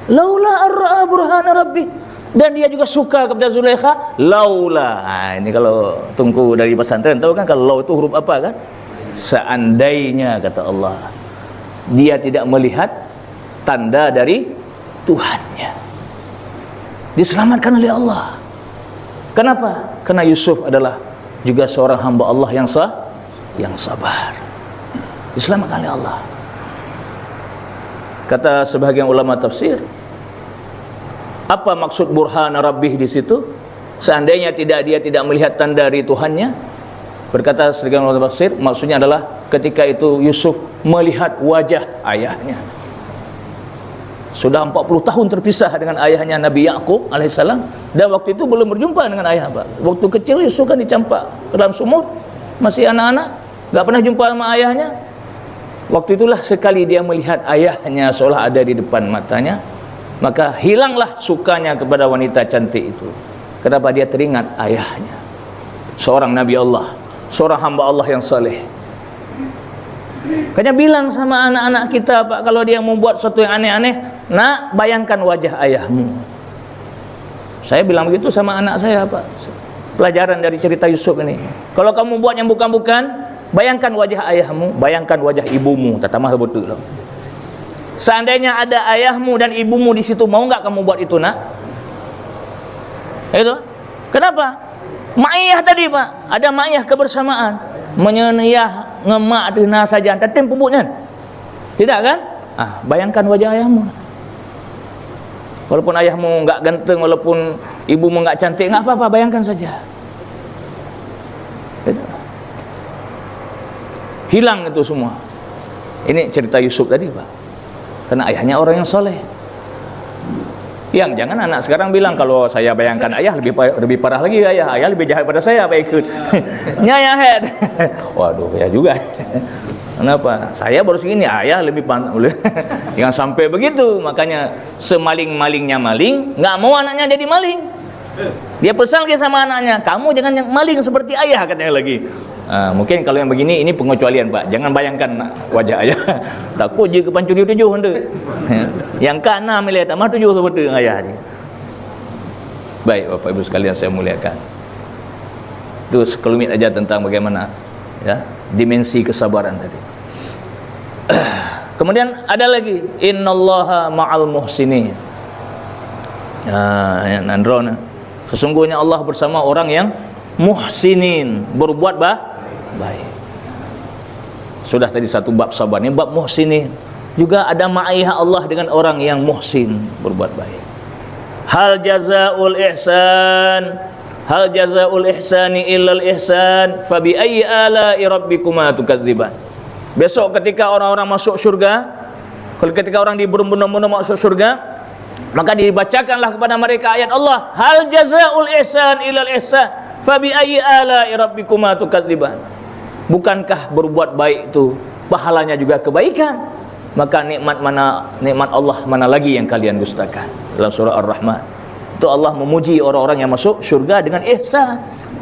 laula arra'a burhana rabbih. Dan dia juga suka kepada Zulaikha laula. Nah, ini kalau tunggu dari pesantren tahu kan kalau laula itu huruf apa kan? Seandainya kata Allah dia tidak melihat tanda dari Tuhannya. Diselamatkan oleh Allah. Kenapa? Karena Yusuf adalah juga seorang hamba Allah yang sabar. Diselamatkan oleh Allah. Kata sebagian ulama tafsir, apa maksud burhana rabbih di situ? Seandainya dia tidak melihat tanda dari Tuhannya, berkata sebagian ulama tafsir, maksudnya adalah ketika itu Yusuf melihat wajah ayahnya. Sudah 40 tahun terpisah dengan ayahnya Nabi Ya'qub alaihissalam, dan waktu itu belum berjumpa dengan ayah Pak. Waktu kecil Yusuf kan dicampak ke dalam sumur, masih anak-anak, gak pernah jumpa sama ayahnya. Waktu itulah sekali dia melihat ayahnya seolah ada di depan matanya, maka hilanglah sukanya kepada wanita cantik itu. Kenapa? Dia teringat ayahnya, seorang Nabi Allah, seorang hamba Allah yang saleh. Makanya bilang sama anak-anak kita Pak, kalau dia membuat sesuatu yang aneh-aneh, nak bayangkan wajah ayahmu. Saya bilang begitu sama anak saya Pak. Pelajaran dari cerita Yusuf ini. Kalau kamu buat yang bukan-bukan, bayangkan wajah ayahmu, bayangkan wajah ibumu. Tatamah betul. Seandainya ada ayahmu dan ibumu di situ, mau nggak kamu buat itu nak? Itu. Kenapa? Ma'iyah tadi Pak, ada ma'iyah kebersamaan. Menyenayah ngemak dena saja tetem pupuknya. Tidak kan? Bayangkan wajah ayahmu. Walaupun ayahmu enggak ganteng, walaupun ibumu enggak cantik, enggak apa-apa, bayangkan saja. Hilang itu semua. Ini cerita Yusuf tadi Pak. Karena ayahnya orang yang soleh. Yang jangan anak sekarang bilang kalau saya bayangkan ayah lebih parah lagi, ayah lebih jahat pada saya, apa ikut? Nyaya head. Waduh, ya juga. Kenapa? Saya baru segini, ayah lebih pandai. Jangan sampai begitu. Makanya semaling-malingnya maling, nggak mau anaknya jadi maling. Dia pesan lagi sama anaknya, kamu jangan yang maling seperti ayah, katanya lagi. Mungkin kalau yang begini ini pengecualian, Pak. Jangan bayangkan wajah ayah. Takut je ke pancuri 7 anda. Yang ke-6 melihat mah 7 seperti ayah dia. Baik, Bapak Ibu sekalian saya muliakan. Itu sekelumit aja tentang bagaimana ya dimensi kesabaran tadi. Kemudian ada lagi, innallaha ma'al muhsinin. Yang nandron, sesungguhnya Allah bersama orang yang muhsinin, berbuat baik. Sudah tadi satu bab sabar, ini bab muhsinin. Juga ada ma'iyah Allah dengan orang yang muhsin, berbuat baik. Hal jazaul ihsani illal ihsan, fabi ayyi ala'i rabbikuma tukadziban. Besok ketika orang-orang masuk surga, ketika orang benar-benar masuk surga, maka dibacakanlah kepada mereka ayat Allah, hal jazaul ihsan illal ihsan, fabi ayyi ala'i rabbikuma tukadziban. Bukankah berbuat baik itu pahalanya juga kebaikan? Maka nikmat Allah mana lagi yang kalian dustakan? Dalam surah Ar-Rahman itu Allah memuji orang-orang yang masuk surga dengan ihsan.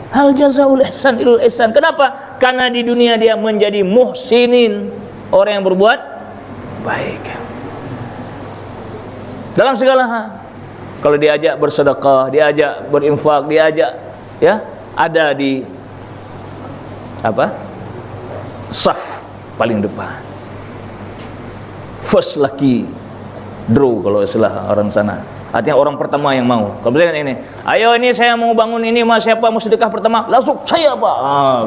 Hal jazaul ihsan ilal ihsan. Kenapa? Karena di dunia dia menjadi muhsinin, orang yang berbuat baik dalam segala hal. Kalau diajak bersedekah, diajak berinfak, diajak ya ada di saf paling depan, first lucky draw kalau istilah orang sana. Artinya orang pertama yang mau. Kalau misalnya ini, ayo ini saya mau bangun ini, mas siapa mau sedekah pertama? Langsung saya, Pak.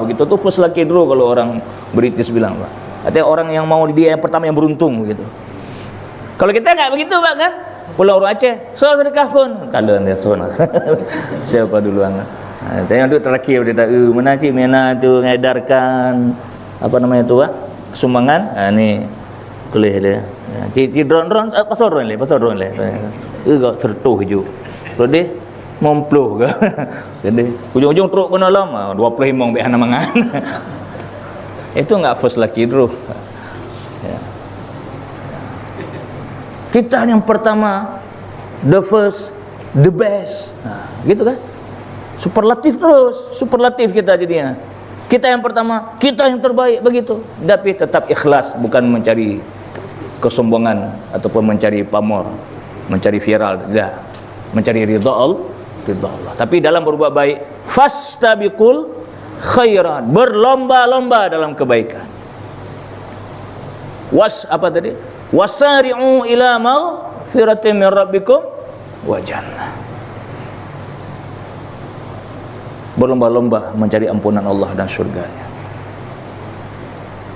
Begitu tuh first lucky draw kalau orang British bilang, Pak. Artinya orang yang mau dia yang pertama yang beruntung begitu. Kalau kita nggak begitu, Pak, kan? Pulau orang Aceh, sedekah pun kalau dia sono. Siapa duluan? Artinya itu terakhir dia mana sih mana tu mengedarkan apa namanya tu, Pak? Sumbangan. Ini tulis dia. Ci drone pasal drone le. Gak sertuh je. Kalau dia momploh ke. Jadi ujung-ujung teruk kena lama 20 himong be hana mangan. Itu enggak first lucky draw. Ya. Kita yang pertama, the first, the best. Gitu kan? Superlatif terus, superlatif kita jadinya. Kita yang pertama, kita yang terbaik begitu. Tapi tetap ikhlas, bukan mencari kesombongan ataupun mencari pamor, mencari viral, tidak, mencari ridha Allah. Tapi dalam berbuat baik, fastabiqul khairat, berlomba-lomba dalam kebaikan. Wasari'u ila maghfiratin min rabbikum wa jannah. Berlomba-lomba mencari ampunan Allah dan surganya.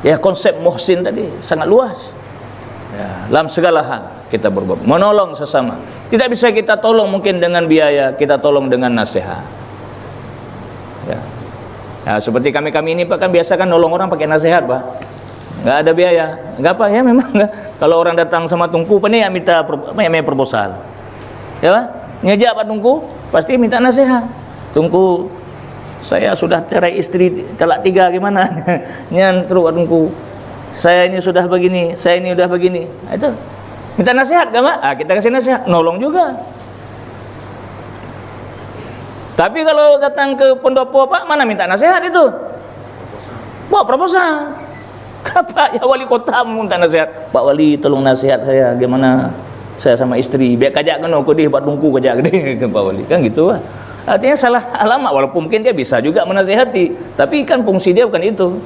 Ya, konsep muhsin tadi sangat luas. Ya, dalam segala hal kita berbuat, menolong sesama. Tidak bisa kita tolong mungkin dengan biaya, kita tolong dengan nasihat. Ya. Nah, seperti kami ini, Pak, kan biasa kan nolong orang pakai nasihat, Pak. Enggak ada biaya. Enggak apa ya, memang enggak. Kalau orang datang sama Tungku, nih minta proposal. Ya, Pak? Ngejak Pak Tungku, pasti minta nasihat. Tungku, saya sudah cerai istri talak 3 gimana? Nyan terus Pak Tungku. Saya ini sudah begini, saya ini sudah begini. Nah, itu minta nasihat kan, Pak? Kita kasih nasihat, nolong juga. Tapi kalau datang ke pendopo, Pak, mana minta nasihat itu? Bawa proposal. Kenapa ya wali kota minta nasihat? Pak Wali, tolong nasihat saya, gimana saya sama istri, biar kajak kena kodih Pak Tungku kajak gede ke Pak Wali, kan gitu, Pak. Artinya salah alamat, walaupun mungkin dia bisa juga menasihati, tapi kan fungsi dia bukan itu.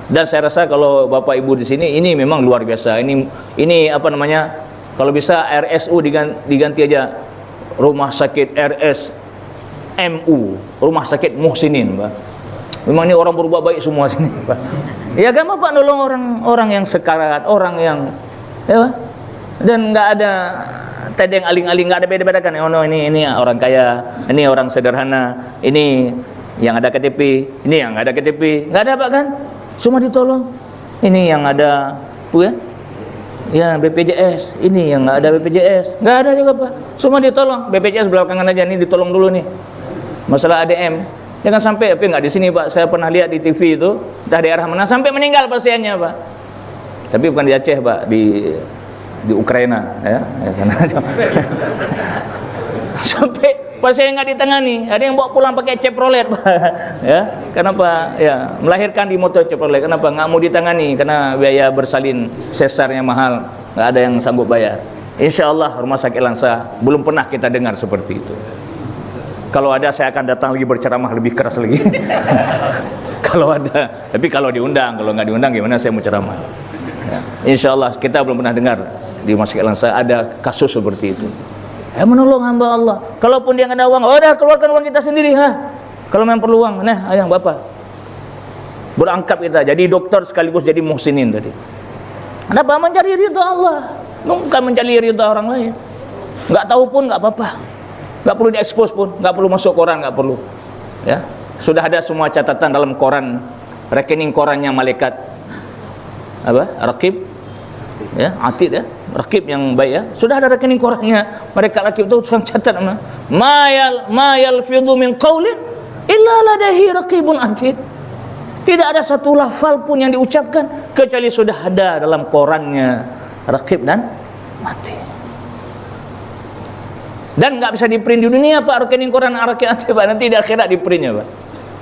Dan saya rasa kalau Bapak Ibu di sini ini memang luar biasa. Ini apa namanya? Kalau bisa RSU diganti aja Rumah Sakit RSMU, Rumah Sakit Muhsinin, Pak. Memang ini orang berbuat baik semua sini, Pak. Ya kan, Bapak nolong orang yang sekarat, orang yang ya, Pak? Dan enggak ada tedeng aling-aling, enggak ada beda-bedakan. Oh no, ini orang kaya, ini orang sederhana, ini yang ada KTP, ini yang enggak ada KTP. Enggak ada, Pak, kan? Semua ditolong. Ini yang ada ya BPJS, ini yang nggak ada BPJS, nggak ada juga, Pak. Semua ditolong. BPJS belakangan aja, ini ditolong dulu nih. Masalah ADM, Jangan sampai, tapi nggak di sini Pak, saya pernah lihat di TV itu, entah daerah mana, sampai meninggal pasiennya Pak. Tapi bukan di Aceh Pak, di Ukraina, ya sana. Sampai pasien nggak ditangani, ada yang bawa pulang pakai Chevrolet Pak. Ya, kenapa? Ya, melahirkan di motor Chevrolet, kenapa? Nggak mau ditangani, karena biaya bersalin sesarnya mahal, nggak ada yang sanggup bayar. Insya Allah Rumah Sakit Al-Ansar belum pernah kita dengar seperti itu. Kalau ada saya akan datang lagi berceramah lebih keras lagi. Kalau ada, tapi kalau diundang, kalau nggak diundang gimana saya mau ceramah? Ya. Insya Allah kita belum pernah dengar di Rumah Sakit Al-Ansar ada kasus seperti itu. Menolong hamba Allah. Kalaupun dia nggak ada uang, oh dah keluarkan uang kita sendiri, Kalau memang perlu uang, nah ayah bapak. Berangkat kita jadi dokter sekaligus jadi muhsinin tadi. Kenapa? Mencari ridha Allah, bukan mencari ridha orang lain. Nggak tahu pun nggak apa-apa. Nggak perlu diekspos pun, nggak perlu masuk koran, nggak perlu. Ya, sudah ada semua catatan dalam koran, rekening korannya malaikat apa? Raqib, ya, atid ya, raqib yang baik ya. Sudah ada rekening korannya malaikat raqib itu sedang catat mayal fidhu min qaulin illa ladaihi raqibun atid. Tidak ada satu lafal pun yang diucapkan kecuali sudah ada dalam korannya raqib dan atid. Dan nggak bisa di print di dunia Pak, rekening koran Pak, nanti di akhirat di printnya Pak.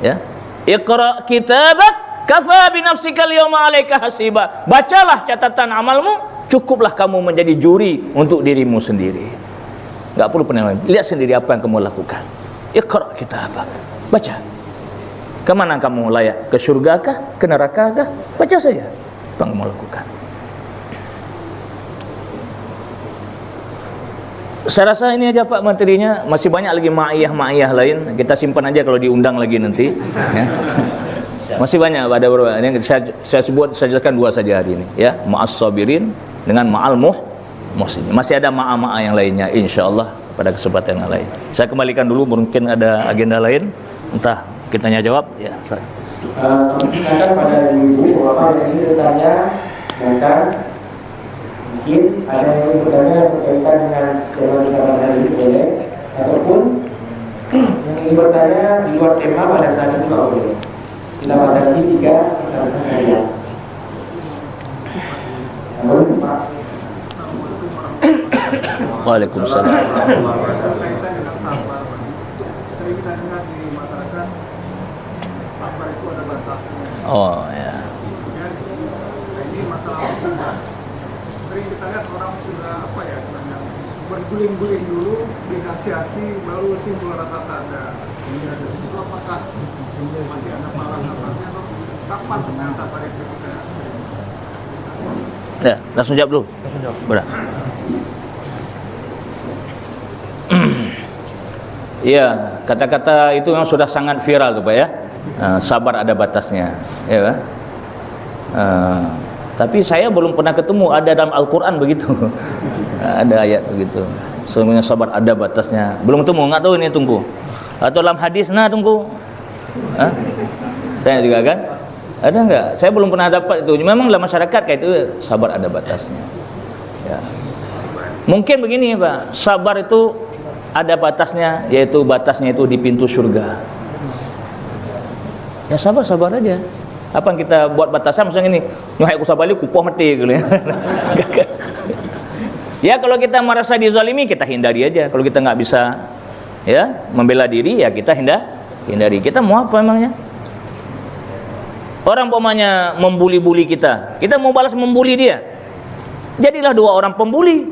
Ya, Iqra kitabak kafa bi nafsika al-yawma 'alaika hasiba. Bacalah catatan amalmu, cukuplah kamu menjadi juri untuk dirimu sendiri. Nggak perlu penilaian. Lihat sendiri apa yang kamu lakukan. Iqra kitabak. Baca. Kemana kamu layak? Ke surga kah? Ke neraka kah? Baca saja apa yang kamu lakukan. Saya rasa ini aja Pak materinya, masih banyak lagi ma'iyah lain, kita simpan aja kalau diundang lagi nanti. Ya. Masih banyak, ada beberapa. Ini saya jelaskan dua saja hari ini. Ya, ma'as sabirin dengan ma'al muhsin. Masih ada ma'a yang lainnya, insya Allah pada kesempatan yang lain. Saya kembalikan dulu, mungkin ada agenda lain, entah kita tanya jawab. Ya. Silakan pada ibu bapak yang ingin bertanya, silakan. Mungkin ada yang ingin bertanya berkaitan dengan tema kita pada hari ini boleh, ataupun yang ingin bertanya di luar tema pada saat itu juga boleh. Kita batasi 3 pertanyaan saja. Boleh Pak. Waalaikumsalam. Berkaitan dengan sabar, sering kita dengar di masyarakat sabar itu ada batasnya. Oh ya. Kemudian ini masalah musibah. Sering kita lihat orang sudah apa ya sebenarnya berguling-guling dulu, dinasihati, baru timbul rasa sadar. Itu apakah masih ada malas sabarnya atau kapan sebenarnya sabar itu kita? Ya, langsung jawab dulu. Berat. Iya, kata-kata itu memang sudah sangat viral tuh Pak ya. Sabar ada batasnya, ya kan? Tapi saya belum pernah ketemu ada dalam Al-Quran begitu. Ada ayat begitu. Semuanya sabar ada batasnya. Belum ketemu, nggak tahu ini tunggu. Atau dalam hadis, tunggu. Tanya juga kan? Ada nggak? Saya belum pernah dapat itu. Memang dalam masyarakat kayak itu sabar ada batasnya. Ya. Mungkin begini Pak, sabar itu ada batasnya, yaitu batasnya itu di pintu surga. Ya sabar aja. Apa yang kita buat batasan misalnya ini, nyuhai ku sabali ku poh mati gitu. Ya kalau kita merasa dizalimi kita hindari aja. Kalau kita nggak bisa ya membela diri ya kita hindari. Kita mau apa emangnya? Orang umpamanya membuli-buli kita mau balas membuli dia. Jadilah dua orang pembuli.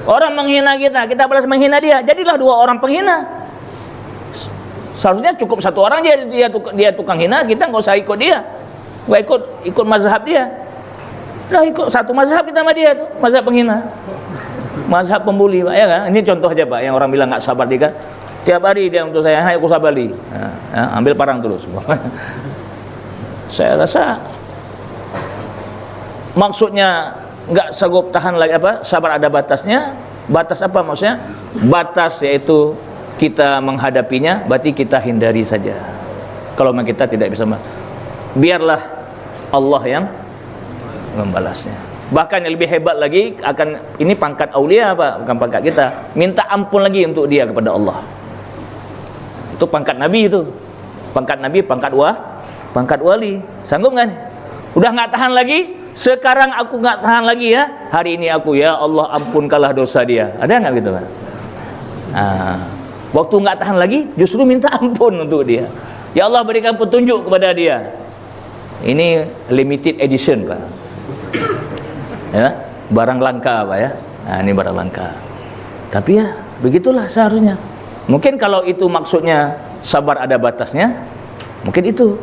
Orang menghina kita balas menghina dia. Jadilah dua orang penghina. Seharusnya cukup satu orang dia tukang hina, kita nggak usah ikut dia, nggak ikut mazhab dia. Nah ikut satu mazhab kita sama dia tuh, mazhab penghina, mazhab pembuli, Pak, ya kan? Ini contoh aja Pak, yang orang bilang nggak sabar dia kan, tiap hari dia untuk saya, aku sabali, ambil parang terus. Saya rasa maksudnya nggak sanggup tahan lagi apa? Sabar ada batasnya. Batas apa maksudnya? Batas yaitu kita menghadapinya, berarti kita hindari saja. Kalau memang kita tidak bisa, biarlah Allah yang membalasnya. Bahkan yang lebih hebat lagi ini pangkat aulia Pak, bukan pangkat kita. Minta ampun lagi untuk dia kepada Allah. Itu pangkat Nabi itu. Pangkat Nabi, pangkat wali. Sanggup kan? Udah nggak tahan lagi? Sekarang aku nggak tahan lagi ya. Hari ini aku, ya Allah ampunkanlah dosa dia. Ada nggak gitu kan? Waktu nggak tahan lagi, justru minta ampun untuk dia. Ya Allah berikan petunjuk kepada dia. Ini limited edition Pak. Ya, barang langka Pak ya. Nah, ini barang langka. Tapi ya begitulah seharusnya. Mungkin kalau itu maksudnya sabar ada batasnya, mungkin itu.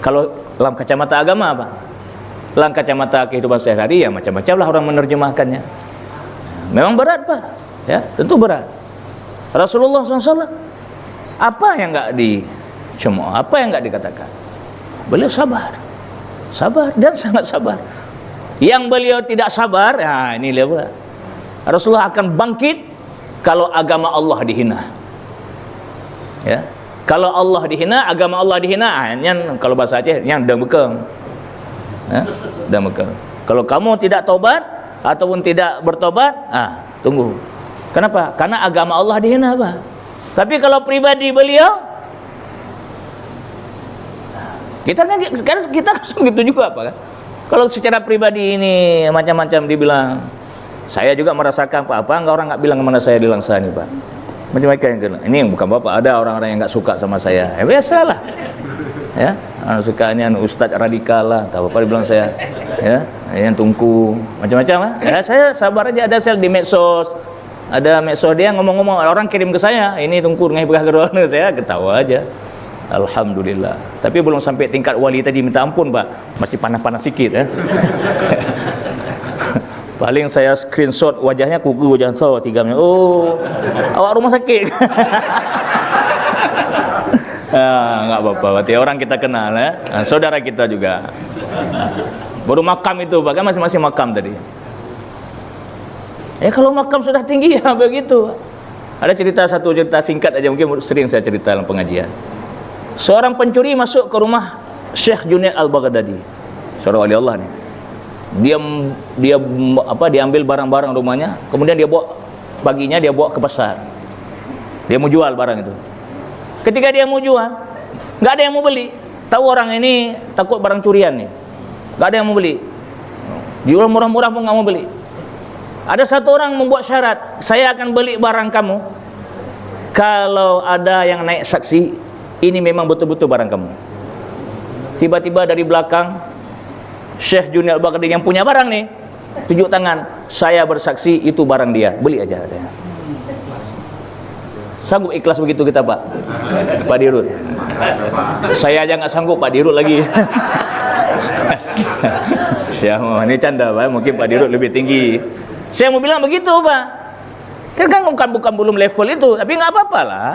Kalau dalam kacamata agama Pak, dalam kacamata kehidupan sehari-hari ya macam-macam lah orang menerjemahkannya. Memang berat Pak, ya tentu berat. Rasulullah SAW apa yang nggak dicemooh, apa yang nggak dikatakan? Beliau sabar dan sangat sabar. Yang beliau tidak sabar, nah ini lihat Rasulullah akan bangkit kalau agama Allah dihina. Ya, kalau Allah dihina, agama Allah dihina, yang kalau bahasa Aceh yang dambekeng. Dambekeng. Kalau kamu tidak tobat ataupun tidak bertobat, tunggu. Kenapa? Karena agama Allah dihina Pak. Tapi kalau pribadi beliau, kita langsung gitu juga Pak kan? Kalau secara pribadi ini macam-macam dibilang, saya juga merasakan Pak, apa enggak orang nggak bilang kemana saya di Langsa nih Pak. Macam-macam yang kena. Ini bukan Bapak, ada orang-orang yang nggak suka sama saya. Biasalah. Ya, sukanya ustadz radikal lah, tahu apa dibilang saya. Ya, yang tungku, macam-macam lah. Ya, saya sabar aja, ada sel di medsos. Ada medsos dia ngomong-ngomong, orang kirim ke saya, ini tungku dengan ibah gerona, saya ketawa aja. Alhamdulillah. Tapi belum sampai tingkat wali tadi minta ampun Pak, masih panas-panas sikit ya. Paling saya screenshot wajahnya kuku jangan so 3 menit. Oh, awak rumah sakit. Nggak apa-apa, berarti orang kita kenal ya. Saudara kita juga. Baru makam itu Pak, kan masing-masing makam tadi. Kalau makam sudah tinggi ya begitu. Ada satu cerita singkat aja, mungkin sering saya cerita dalam pengajian. Seorang pencuri masuk ke rumah Syekh Junaid Al-Baghdadi, seorang wali Allah nih. Dia ambil barang-barang rumahnya, kemudian paginya dia bawa ke pasar. Dia mau jual barang itu. Ketika dia mau jual, nggak ada yang mau beli. Tahu orang ini takut barang curian nih, nggak ada yang mau beli. Jual murah-murah pun nggak mau beli. Ada satu orang membuat syarat, saya akan beli barang kamu kalau ada yang naik saksi, ini memang betul-betul barang kamu. Tiba-tiba dari belakang Syekh Junaid Al-Baghdadi yang punya barang nih, tunjuk tangan, saya bersaksi itu barang dia, beli aja. Sanggup ikhlas begitu kita Pak? Pak Dirut. Saya aja nggak sanggup, Pak Dirut lagi. Ya ini canda Pak, mungkin Pak Dirut lebih tinggi. Saya mau bilang begitu Pak. Kan bukan belum level itu, tapi nggak apa-apa lah.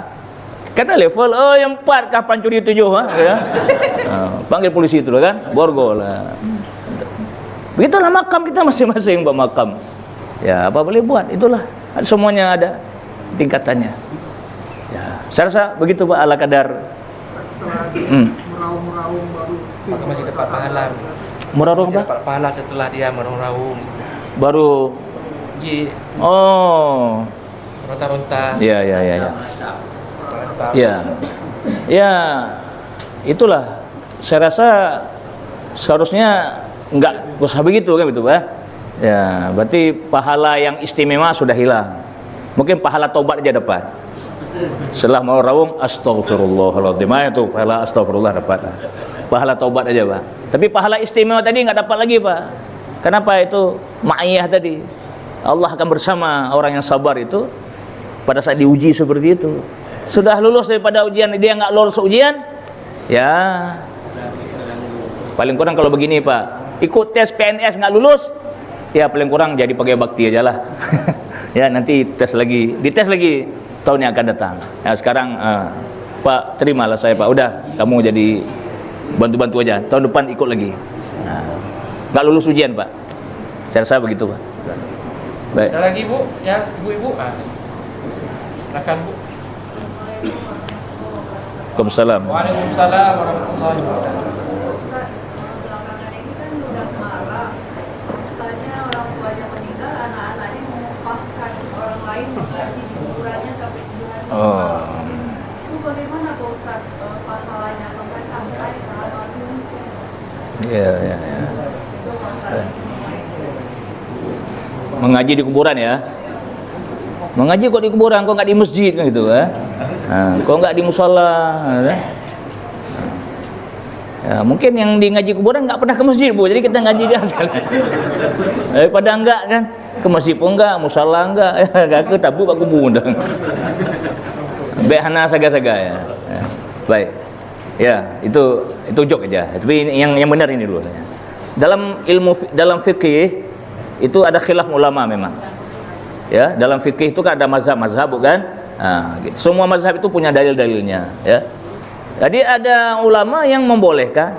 Kata level, yang 4 kapan curi 7 ya? Panggil polisi itu kan, borgol lah. Begitulah makam kita masing-masing Pak, makam. Ya apa boleh buat, itulah semuanya ada tingkatannya. Ya, saya rasa begitu Pak, ala kadar. Setelah meraung-raung baru maka masih dapat pahala. Meraung Pak? Dapat pahala setelah dia meraung-raung. Baru. Oh. Ronta-ronta. Ya. Ya, itulah. Saya rasa seharusnya nggak usah begitu kan gitu Pak. Ya, berarti pahala yang istimewa sudah hilang. Mungkin pahala taubat aja dapat. Setelah mau raung, astagfirullahaladzim, itu pahala astagfirullah dapat. Pahala taubat aja Pak. Tapi pahala istimewa tadi nggak dapat lagi Pak. Kenapa? Itu ma'iyah tadi. Allah akan bersama orang yang sabar itu pada saat diuji seperti itu. Sudah lulus daripada ujian, dia nggak lulus ujian, ya paling kurang kalau begini Pak, ikut tes PNS nggak lulus, ya paling kurang jadi pegawai bakti aja lah. Ya nanti dites lagi tahun yang akan datang. Ya sekarang Pak terimalah saya Pak, udah kamu jadi bantu-bantu aja, tahun depan ikut lagi. Nggak lulus ujian Pak, saya rasa begitu Pak. Baik. Ada lagi Bu, ya ibu-ibu. Silakan Bu. Waalaikumsalam. Waalaikumsalam warahmatullahi wabarakatuh. Belakangan ini kan udah marah. Katanya orang tuanya meninggal, anak-anaknya mengupahkan orang lain menggaji di kuburannya sampai 7 hari. Itu bagaimana Ya. Mengaji di kuburan ya. Mengaji kok di kuburan, kok nggak di masjid kan gitu kan? Kok nggak di musola? Ya, mungkin yang di ngaji kuburan nggak pernah ke masjid Bu, jadi kita ngaji dia sekalian. Daripada enggak kan, ke masjid pun enggak, musola enggak, enggak ke tabu pak kubur dah. Behana saga-saga ya. Baik. Ya, itu jok aja. Tapi ini, yang benar ini dulu. Dalam fikih itu ada khilaf ulama memang. Ya, dalam fikih itu kan ada mazhab-mazhab bukan? Gitu. Semua mazhab itu punya dalil-dalilnya, ya. Jadi ada ulama yang membolehkan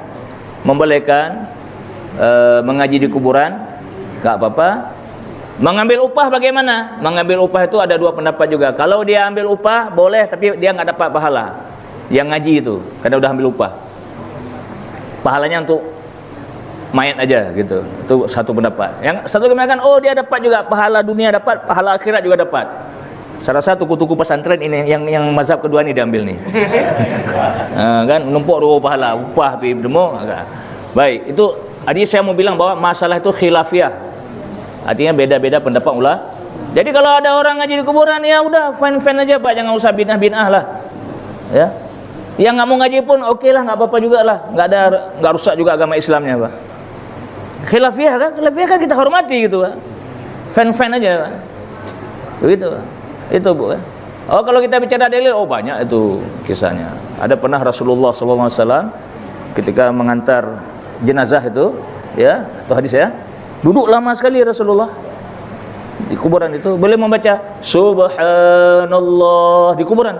mengaji di kuburan, enggak apa-apa. Mengambil upah bagaimana? Mengambil upah itu ada dua pendapat juga. Kalau dia ambil upah boleh, tapi dia nggak dapat pahala. Yang ngaji itu karena udah ambil upah. Pahalanya untuk mayat aja gitu. Itu satu pendapat. Yang satu mengatakan dia dapat juga pahala dunia, dapat pahala akhirat juga dapat. Salah satu kutu-kutu pesantren ini yang mazhab kedua ini diambil nih. Kan numpuk dua pahala, upah demo. Baik, itu tadi saya mau bilang bahwa masalah itu khilafiyah. Artinya beda-beda pendapat ulah. Jadi kalau ada orang ngaji di kuburan ya udah fine-fine aja Pak, jangan usah bid'ah-bid'ah lah. Ya. Yang nggak mau ngaji pun oke lah, nggak apa-apa juga lah. Nggak rusak juga agama Islamnya Pak. Khilafiyah kan kita hormati gitu Pak. Fine-fine aja Pak. Begitu Pak. Itu Bu. Kalau kita bicara dalil, banyak itu kisahnya. Ada pernah Rasulullah SAW ketika mengantar jenazah itu, ya, itu hadis ya. Duduk lama sekali Rasulullah di kuburan itu, boleh membaca Subhanallah di kuburan.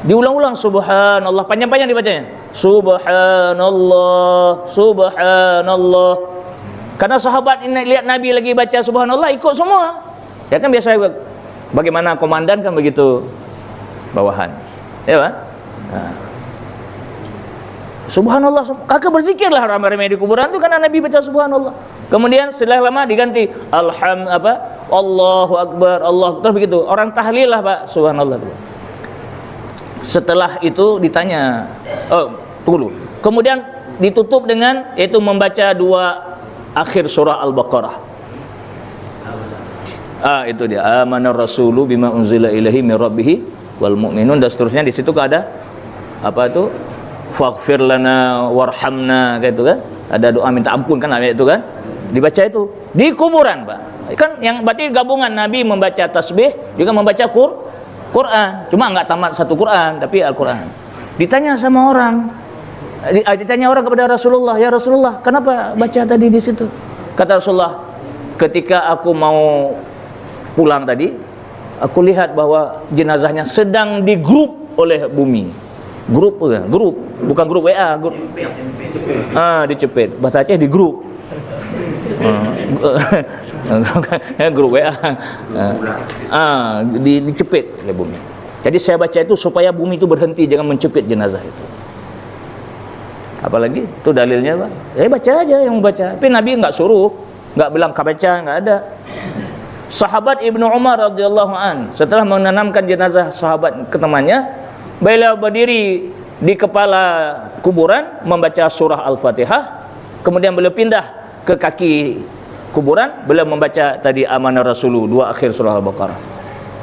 Diulang-ulang Subhanallah, panjang-panjang dibacanya. Subhanallah, Subhanallah. Karena sahabat ini lihat Nabi lagi baca Subhanallah, ikut semua. Ya kan biasa bagaimana komandan kan begitu bawahan. Ya Pak? Subhanallah, kakak berzikirlah ramai-ramai di kuburan itu karena Nabi baca Subhanallah. Kemudian setelah lama diganti Allahu Akbar, Allah, terus begitu. Orang tahlil lah Pak, Subhanallah. Setelah itu ditanya, tunggu dulu. Kemudian ditutup dengan yaitu membaca dua akhir surah Al-Baqarah. Itu dia. Amanar rasulu bima unzila ilaihi mir rabbih wal mu'minun, dan seterusnya. Di situ ada apa itu? Faghfir lana warhamna, gitu kan? Ada doa minta ampun kan, ayat itu kan? Dibaca itu di kuburan, Pak. Kan yang berarti gabungan Nabi membaca tasbih juga membaca Quran. Cuma enggak tamat satu Quran, tapi Al-Quran. Ditanya sama orang. Ditanya orang kepada Rasulullah, "Ya Rasulullah, kenapa baca tadi di situ?" Kata Rasulullah, "Ketika aku mau pulang tadi, aku lihat bahwa jenazahnya sedang digrup oleh bumi." Grup bukan grup WA, grup. Dicepet. Bahasa Aceh di grup. Grup WA. Dicepet oleh bumi. Jadi saya baca itu supaya bumi itu berhenti, jangan mencepit jenazah itu. Apalagi itu dalilnya Pak. Baca aja yang membaca. Tapi Nabi enggak suruh, enggak bilang baca, enggak ada. Sahabat Ibnu Umar radhiyallahu an setelah menanamkan jenazah sahabat ke temannya, beliau berdiri di kepala kuburan membaca surah Al-Fatihah, kemudian beliau pindah ke kaki kuburan, beliau membaca tadi amanah rasulu, dua akhir surah Al-Baqarah.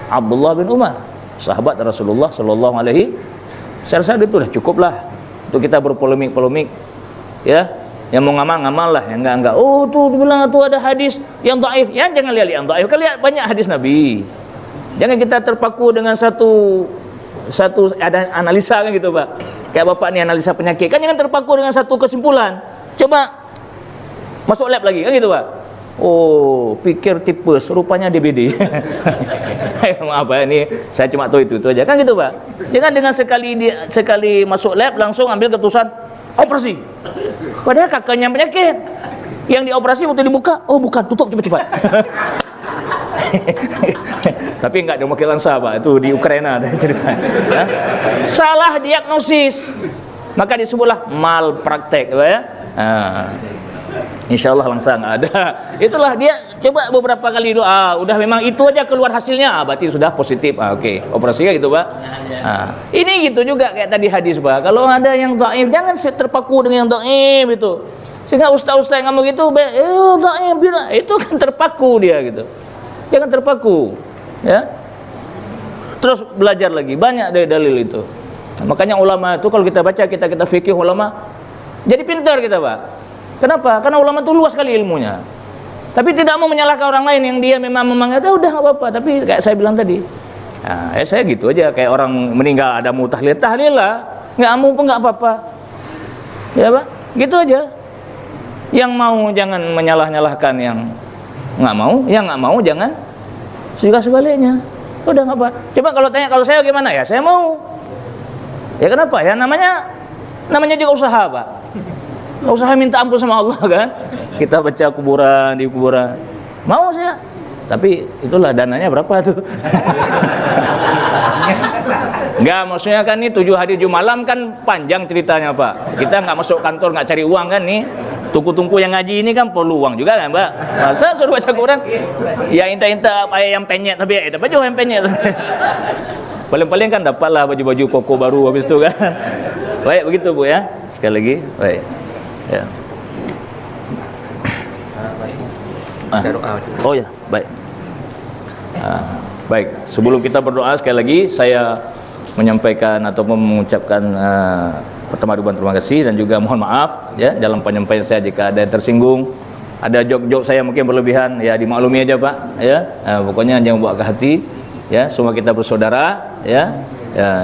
Abdullah bin Umar, sahabat Rasulullah sallallahu alaihi wasallam. Saya rasa itu sudah cukup lah untuk kita berpolemik-polemik, ya. Yang mau ngamal lah, yang enggak. Tuh dibilang tuh ada hadis yang dhaif. Ya jangan lihat yang dhaif, kan lihat banyak hadis Nabi. Jangan kita terpaku dengan satu ada analisa kan gitu Pak. Kayak Bapak nih analisa penyakit, kan jangan terpaku dengan satu kesimpulan. Coba masuk lab lagi kan gitu Pak. Pikir tipes, rupanya DBD. Maaf ya, ini saya cuma tahu itu aja kan gitu Pak. Jangan dengan sekali masuk lab langsung ambil keputusan operasi. Padahal kakaknya penyakit yang dioperasi waktu dibuka, bukan, tutup cepat-cepat. Tapi enggak dia pakai lensa Pak, itu di Ukraina ada cerita. Ya? Salah diagnosis, maka disebutlah malpraktek, ya. Insyaallah langsung ada. Itulah dia coba beberapa kali doa, udah memang itu aja keluar hasilnya, berarti sudah positif. Oke, operasinya gitu, Pak. Ini gitu juga kayak tadi hadis, Pak. Kalau ada yang dhaif, jangan terpaku dengan yang dhaif itu. Sehingga ustaz-ustaz yang ngomong gitu, dhaif bila itu kan terpaku dia gitu. Jangan terpaku, ya. Terus belajar lagi, banyak dari dalil itu. Nah, makanya ulama itu kalau kita baca kita fikih ulama, jadi pintar kita, Pak. Kenapa? Karena ulama itu luas sekali ilmunya. Tapi tidak mau menyalahkan orang lain yang dia memang ya udah nggak apa-apa. Tapi kayak saya bilang tadi, nah, saya gitu aja kayak orang meninggal ada mau tahlil lah, nggak mau pun nggak apa-apa. Ya, Pak, gitu aja. Yang mau jangan menyalah-nyalahkan yang nggak mau, yang nggak mau jangan juga sebaliknya. Udah nggak apa. Coba kalau tanya kalau saya gimana ya, saya mau. Ya kenapa? Ya namanya juga usaha, Pak. Usaha minta ampun sama Allah kan. Kita baca kuburan di kuburan. Mau saya. Tapi itulah dananya berapa tuh? Enggak, maksudnya kan ini 7 hari 7 malam kan panjang ceritanya, Pak. Kita nggak masuk kantor nggak cari uang kan nih. Tungku-tungku yang ngaji ini kan perlu uang juga kan, Mbak. Masa suruh baca Quran? Ya inta-inta ayam penyet tapi ya baju ayam penyet. Paling-paling kan dapatlah baju-baju koko baru habis itu kan. Baik begitu, Bu ya. Sekali lagi, baik. Ya. Oh ya, baik. Baik, sebelum kita berdoa sekali lagi saya menyampaikan atau mengucapkan pertama terima kasih dan juga mohon maaf ya dalam penyampaian saya jika ada yang tersinggung, ada jok-jok saya mungkin berlebihan ya dimaklumi aja, Pak ya. Pokoknya jangan bawa ke hati ya, semua kita bersaudara ya,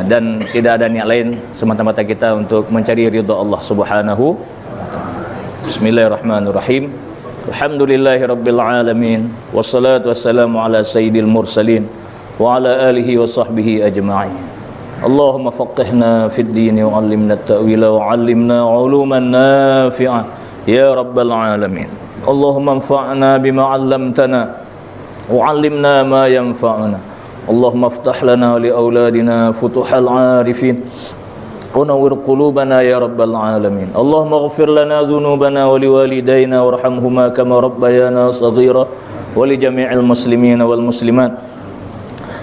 dan tidak ada niat lain semata-mata kita untuk mencari ridha Allah Subhanahu. Bismillahirrahmanirrahim. Alhamdulillahirabbil alamin wassalatu wassalamu ala sayyidil mursalin wa ala alihi wa sahbihi ajma'in. Allahumma faqihna fid din wa 'allimna at-ta'wila wa 'allimna 'uluman nafi'ah ya rabbal alamin. Allahumma anfa'na bima 'allamtana wa 'allimna ma yanfa'una. Allahumma iftah lana li auladina futuhal 'arifin wa nawwir qulubana ya rabbal alamin. Allahumma ighfir lana dhunubana wa liwalidayna warhamhuma kama rabbayana shaghira wa li jami'il muslimina wal muslimat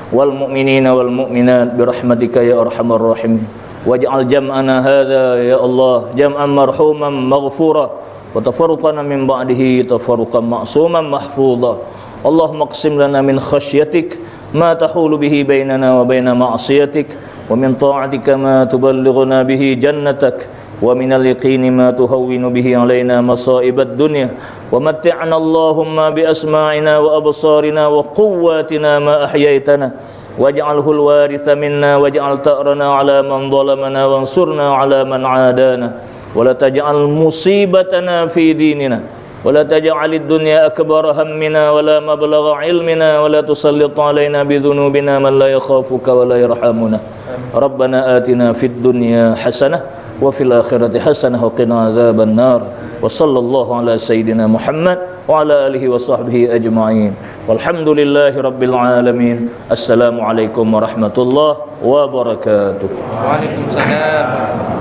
wal mu'minina wal mu'minat birahmatika ya arhamar rahimin. Waj'al jam'ana hadza ya Allah jam'an marhuman maghfura wa tafarruqana min ba'dihi tafarruqan ma'suman mahfudha. Allahumma qsim lana min khashyatik ma tahulu bihi bainana wa baina ma'siyatik wa min ta'atika ma tuballighuna bihi jannatak wa min al-yaqini ma tuhawwinu bihi alaina masa'ibad dunya wa matti'na Allahumma bi asma'ina wa absarina wa quwwatina ma ahyaytana waj'alhu al-waritha minna waj'al ta'rana 'ala man zalamana wansurna 'ala man 'adana wa la taj'al musibatana fi dinina wa la taj'al ad-dunya akbara hammina wa la mablagha 'ilmina wa la tusallit 'alaina bi dhunubina man la yakhafuka wa la yarhamuna. Rabbana atina fid dunya hasanah wa fil akhirati hasanah wa qina adzaban nar. Wa sallallahu ala sayyidina Muhammad wa ala alihi wa sahbihi ajma'in. Walhamdulillahi rabbil alamin. Assalamualaikum warahmatullahi wabarakatuh. Waalaikumsalam.